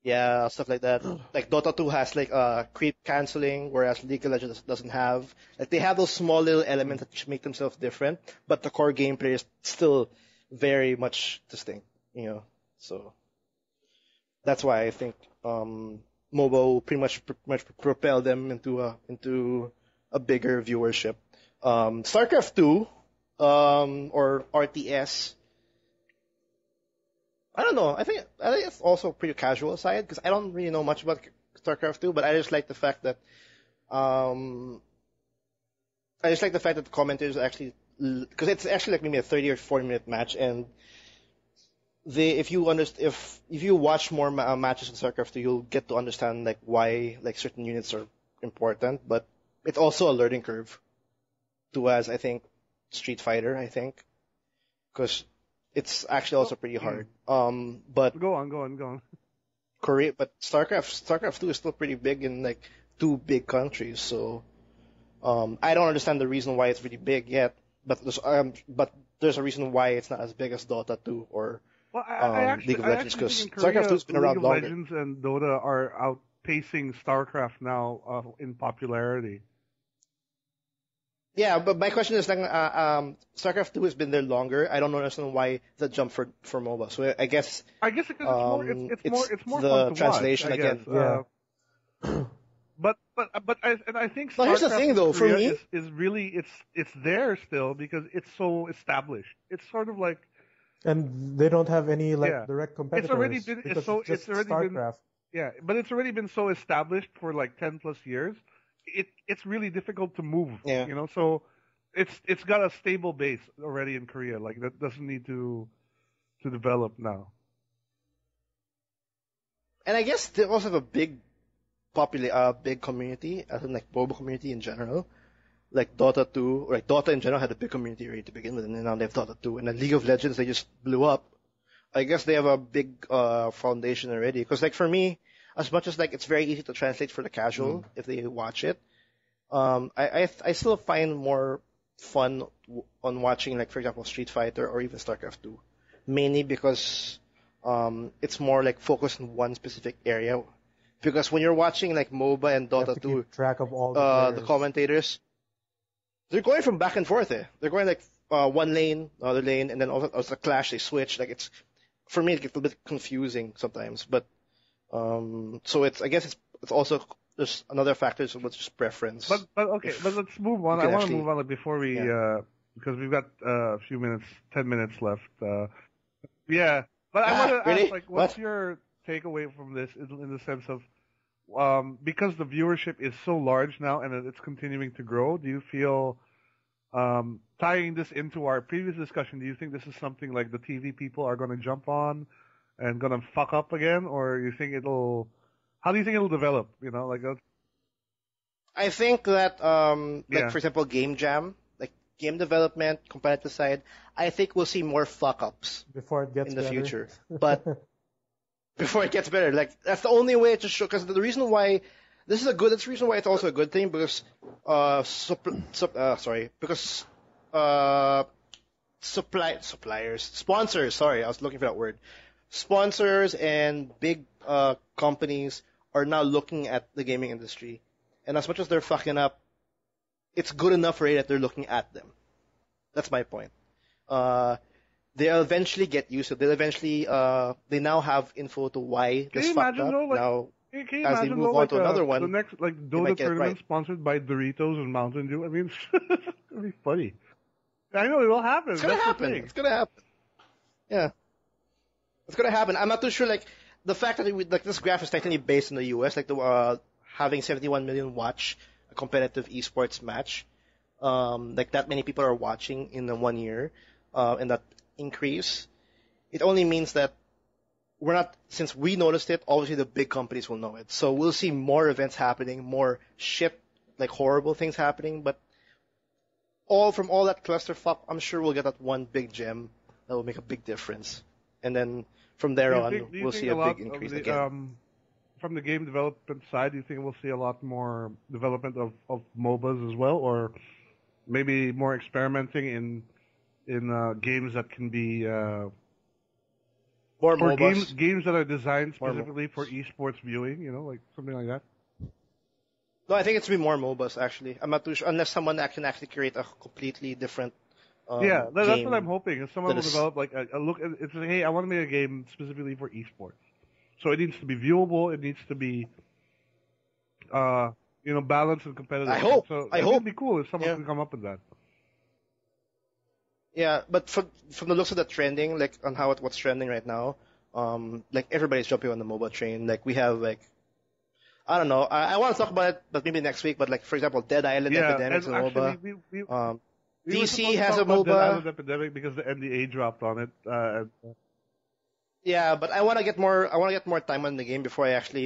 Yeah, stuff like that. Like Dota 2 has like creep canceling, whereas League of Legends doesn't have. Like, they have those small little elements that make themselves different, but the core gameplay is still very much distinct. So that's why I think MOBA will pretty much propel them into a bigger viewership. StarCraft 2 or RTS. I don't know. I think it's also a pretty casual side because I don't really know much about StarCraft 2, but I just like the fact that I just like the fact that the commentators actually, because it's actually like maybe a 30 or 40-minute match, and if you watch more matches in StarCraft 2, you'll get to understand like why like certain units are important, but it's also a learning curve to as I think Street Fighter, I think, because it's actually also pretty hard. But go on. Korea, but StarCraft 2 is still pretty big in like two big countries, so I don't understand the reason why it's really big yet, but there's a reason why it's not as big as Dota 2 or League of Legends, because StarCraft 2 has been around longer. League of Legends and Dota are outpacing StarCraft now in popularity. Yeah, but my question is like, StarCraft 2 has been there longer. I don't understand why the jump for MOBA. So I guess because it's more the fun to translation watch, again. Yeah. But I think Well, here's the StarCraft thing, though, for me, is really it's there still because it's so established. It's sort of like, and they don't have any direct competitors. It's already been StarCraft. Yeah, but it's already been so established for like 10 plus years. It's really difficult to move. Yeah. You know, so it's got a stable base already in Korea. Like that doesn't need to develop now. And I guess they also have a big community, as in like MOBA community in general. Like Dota 2, or like Dota in general had a big community already to begin with, and now they have Dota 2. And then League of Legends, they just blew up. I guess they have a big foundation already. Because like for me, as much as like it's very easy to translate for the casual if they watch it, I still find more fun on watching like, for example, Street Fighter or even StarCraft 2. Mainly because it's more like focused on one specific area. Because when you're watching like MOBA and Dota 2, keep track of all the commentators, they're going from back and forth. They're going like one lane, another lane, and then also clash. They switch. Like it's, for me, it gets a bit confusing sometimes. But so I guess it's also there's another factor, so it's just preference. But let's move on. I want to move on before we because we've got a few minutes, 10 minutes left. But I want to ask, like, what's your takeaway from this in the sense of because the viewership is so large now and it's continuing to grow, do you feel tying this into our previous discussion, do you think this is something like the TV people are going to jump on and going to fuck up again, or you think how do you think it'll develop? You know, like I think that for example, Game Jam, like game development, competitive side, I think we'll see more fuck ups before it gets in the better. future. But before it gets better, like that's the only way to show. Because the reason why that's the reason why it's also a good thing, because sponsors. Sorry, I was looking for that word. Sponsors and big companies are now looking at the gaming industry, and as much as they're fucking up, it's good enough for that they're looking at them. That's my point. They'll eventually get used to it. They'll eventually, they now have info to why this fucked up. Now, as they move on to another one, the next Dota tournament sponsored by Doritos and Mountain Dew. I mean, it's gonna be funny. I know it will happen. It's gonna happen. It's gonna happen. Yeah, it's gonna happen. I'm not too sure. Like the fact that this graph is technically based in the U.S., like the having 71 million watch a competitive esports match, like that many people are watching in 1 year, and that increase, it only means that since we noticed it, obviously the big companies will know it. So we'll see more events happening, more shit, like horrible things happening, but from all that clusterfuck, I'm sure we'll get that one big gem that will make a big difference. And then from there on, we'll see a big increase again. From the game development side, do you think we'll see a lot more development of MOBAs as well, or maybe more experimenting in games that can be more MOBAs. Games that are designed specifically for esports viewing, you know, like something like that? No, I think it's be more MOBAs actually. I'm not too sure unless someone can actually create a completely different that's what I'm hoping. If someone will develop like a look, it's like, hey, I want to make a game specifically for esports. So it needs to be viewable. It needs to be, balanced and competitive. I hope. It'd be cool if someone can come up with that. Yeah, but from the looks of the trending, like on what's trending right now, like everybody's jumping on the MOBA train. Like we have like I don't know. I want to talk about it, but maybe next week. But like, for example, Dead Island Yeah, Epidemic's and a actually, MOBA. we were DC supposed to has talk a about Dead MOBA. Island Epidemic because the NDA dropped on it. Yeah, but I want to get more. I want to get more time on the game before I actually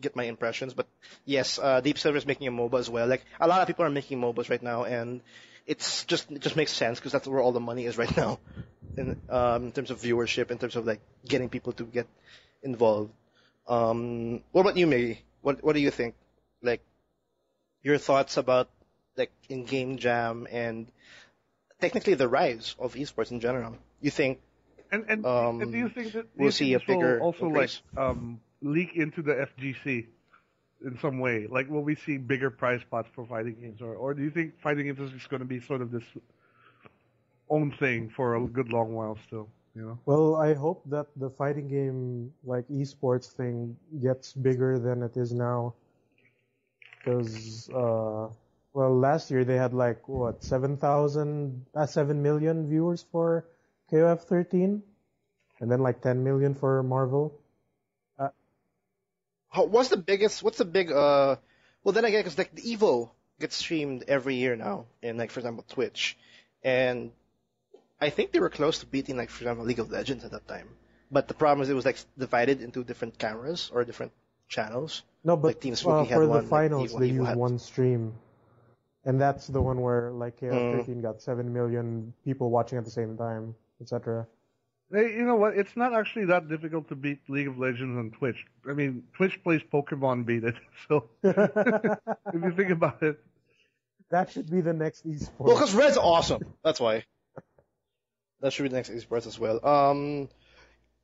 get my impressions. But yes, Deep Silver is making a MOBA as well. Like a lot of people are making MOBAs right now, and it just makes sense because that's where all the money is right now, in terms of viewership, in terms of like getting people to get involved. What about you, Maggie? What do you think? Like your thoughts about like in-game jam and technically the rise of esports in general. You think And do you think that we'll see a this will bigger also increase? leak into the FGC in some way? Like, will we see bigger prize pots for fighting games, or do you think fighting games is just going to be sort of this own thing for a good long while still? You know? Well, I hope that the fighting game, like esports thing, gets bigger than it is now. Because, well, last year they had like, what, 7 million viewers for KOF 13? And then like 10 million for Marvel. What's the biggest? What's the big? Well, then again, because like the Evo gets streamed every year now, in like for example Twitch, and I think they were close to beating like for example League of Legends at that time. But the problem is it was like divided into different cameras or different channels. No, but like Team Spooky had for the one, finals like, they Evo used had... one stream. And that's the one where like KOF 13 got 7 million people watching at the same time, etc. Hey, you know what? It's not actually that difficult to beat League of Legends on Twitch. I mean, Twitch plays Pokemon beat it, so if you think about it. That should be the next esports. Well, because Red's awesome. That's why. That should be the next esports as well.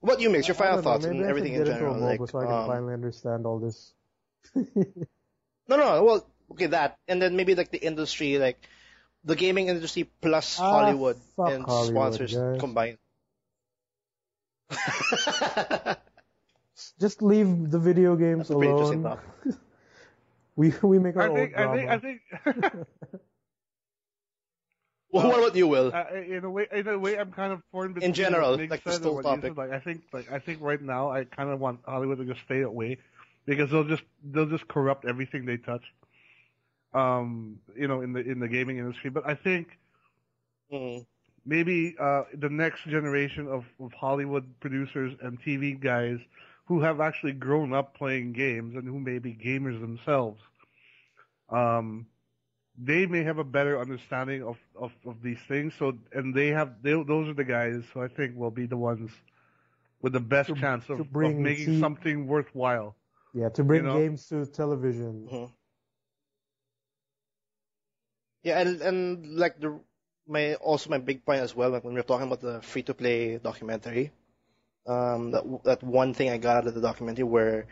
What you mix? Your final thoughts and everything in general. Like, so I can finally understand all this. No. Well, okay, that, and then maybe like the industry, like the gaming industry plus Hollywood and Hollywood, sponsors guys. combined. Just leave the video games That's a pretty interesting alone. topic. we make our own drama. I think. Well, what about you, Will? In a way, I'm kind of torn between In general, Nick like the said and still what you topic. said. I think right now I kind of want Hollywood to just stay away because they'll just corrupt everything they touch. You know, in the gaming industry. But I think maybe the next generation of Hollywood producers and TV guys who have actually grown up playing games and who may be gamers themselves, they may have a better understanding of these things. So, and those are the guys who I think will be the ones with the best chance of making something worthwhile. Yeah, to bring games to television. Mm-hmm. Yeah, and like my big point as well, like when we were talking about the free to play documentary, that one thing I got out of the documentary where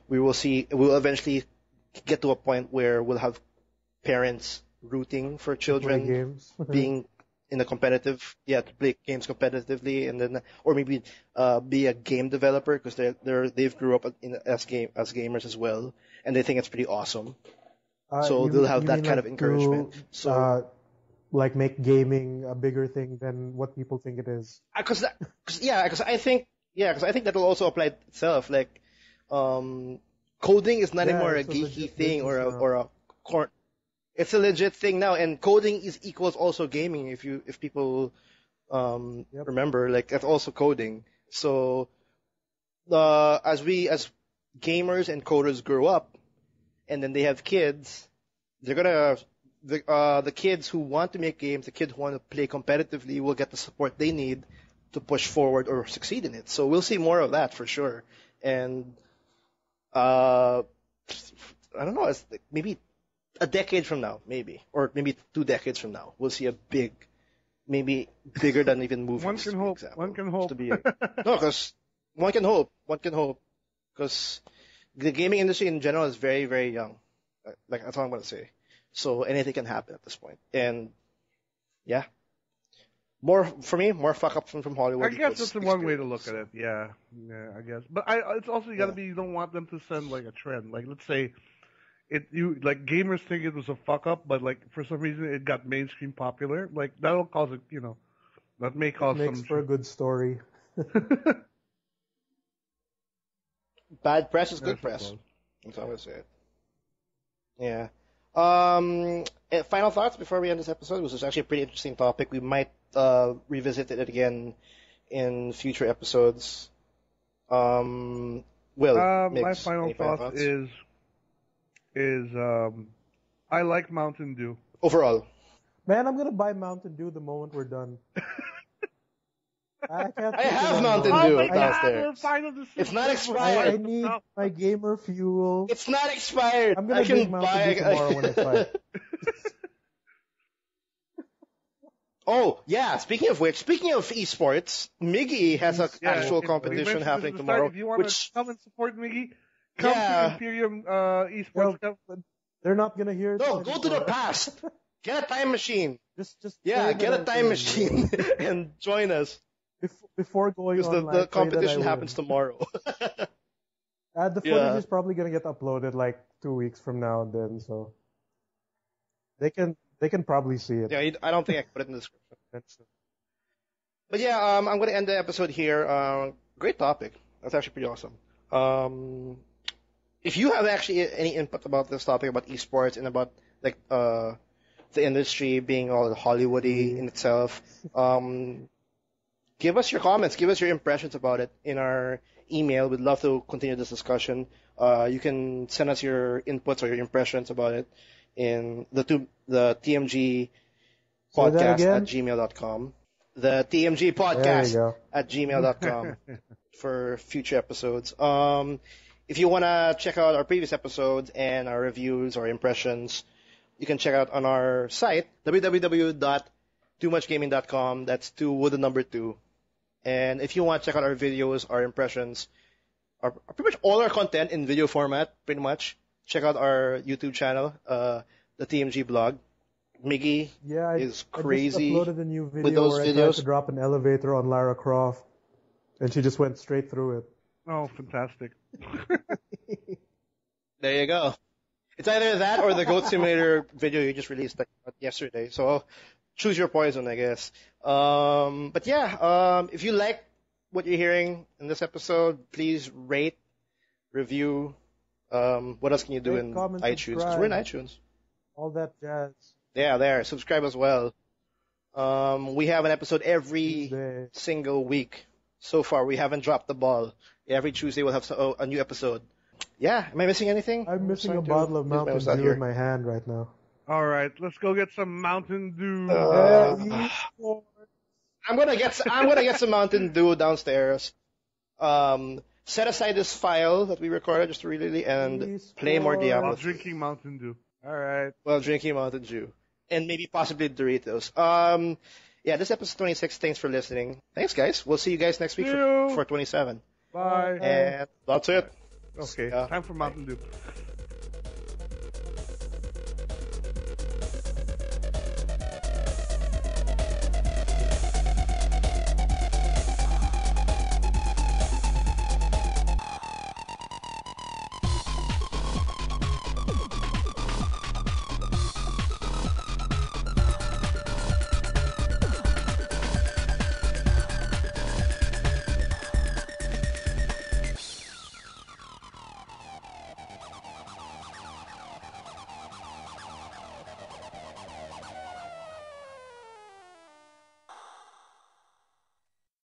we'll eventually get to a point where we'll have parents rooting for children being in a competitive, to play games competitively, and then or maybe be a game developer because they've grew up as gamers as well, and they think it's pretty awesome. So they'll have that kind of encouragement. Like make gaming a bigger thing than what people think it is. Because I think that will also apply itself. Like, coding is not anymore a geeky thing or a core. It's a legit thing now, and coding equals also gaming. If people remember, like that's also coding. So, as gamers and coders grow up, and then they have kids, they're gonna the kids who want to make games, the kids who want to play competitively will get the support they need to push forward or succeed in it. So we'll see more of that for sure. And I don't know, it's like maybe a decade from now, or maybe 2 decades from now, we'll see a maybe bigger than even movies. One can hope. One can hope. No, because one can hope. Because the gaming industry in general is very, very young. Like, that's all I'm going to say. So anything can happen at this point. And, yeah. More fuck up from Hollywood. I guess that's one way to look at it. Yeah, I guess. But it's also you don't want them to send like a trend. Like, let's say like gamers think it was a fuck up, but like for some reason it got mainstream popular. Like that'll cause it, that may cause makes for a good story. Bad press is good press. That's how I'm gonna say it. Yeah. Final thoughts before we end this episode, which is actually a pretty interesting topic. We might revisit it again in future episodes. Will, my Migs, final any thought is I like Mountain Dew. overall. Man, I'm gonna buy Mountain Dew the moment we're done. I can't. I take it have anymore. Mountain Oh Dew my God, downstairs. we're finally It's not I expired. need my gamer fuel. It's not expired. I'm gonna I can drink Mountain Dew tomorrow when I fight. Oh, yeah. Speaking of esports, Miggy has an actual competition happening tomorrow. If you want to come and support Miggy, come to Imperium Esports Cup. They're not gonna hear it. No, go to the past. Get a time machine. Just Get a time machine and join us. Before going Because on. the competition happens tomorrow. The footage is probably gonna get uploaded like 2 weeks from now and then, so they can probably see it. Yeah, I don't think I can put it in the description. But yeah, I'm going to end the episode here. Great topic. That's actually pretty awesome. If you have actually any input about this topic, about esports and about like the industry being all Hollywoody in itself, give us your comments, give us your impressions about it in our email. We'd love to continue this discussion. You can send us your inputs or your impressions about it in the TMG Podcast at gmail.com. The TMG Podcast at gmail.com for future episodes. If you want to check out our previous episodes and our reviews or impressions, you can check out on our site, www.toomuchgaming.com. That's 2 with the number 2. And if you want to check out our videos, our impressions, pretty much all our content in video format, pretty much, check out our YouTube channel, the TMG blog. Miggy is crazy I just uploaded a new video with those where I tried to drop an elevator on Lara Croft, and she just went straight through it. Oh, fantastic. There you go. It's either that or the Goat Simulator video you just released like yesterday. So choose your poison, I guess. But yeah, if you like what you're hearing in this episode, please rate, review. What else can you do in iTunes? Because we're in iTunes. All that jazz. Yeah, there. Subscribe as well. We have an episode every single week. So far, we haven't dropped the ball. Every Tuesday, we'll have a new episode. Yeah, am I missing anything? I'm missing a bottle of Mountain Dew in my hand right now. All right, let's go get some Mountain Dew. I'm gonna get some Mountain Dew downstairs. Set aside this file that we recorded just really and play more Diablo. While drinking Mountain Dew. All right. While drinking Mountain Dew. And maybe possibly Doritos. Yeah, this episode 26. Thanks for listening. Thanks, guys. We'll see you guys next week for 27. Bye. And that's it. Okay, time for Mountain Dew.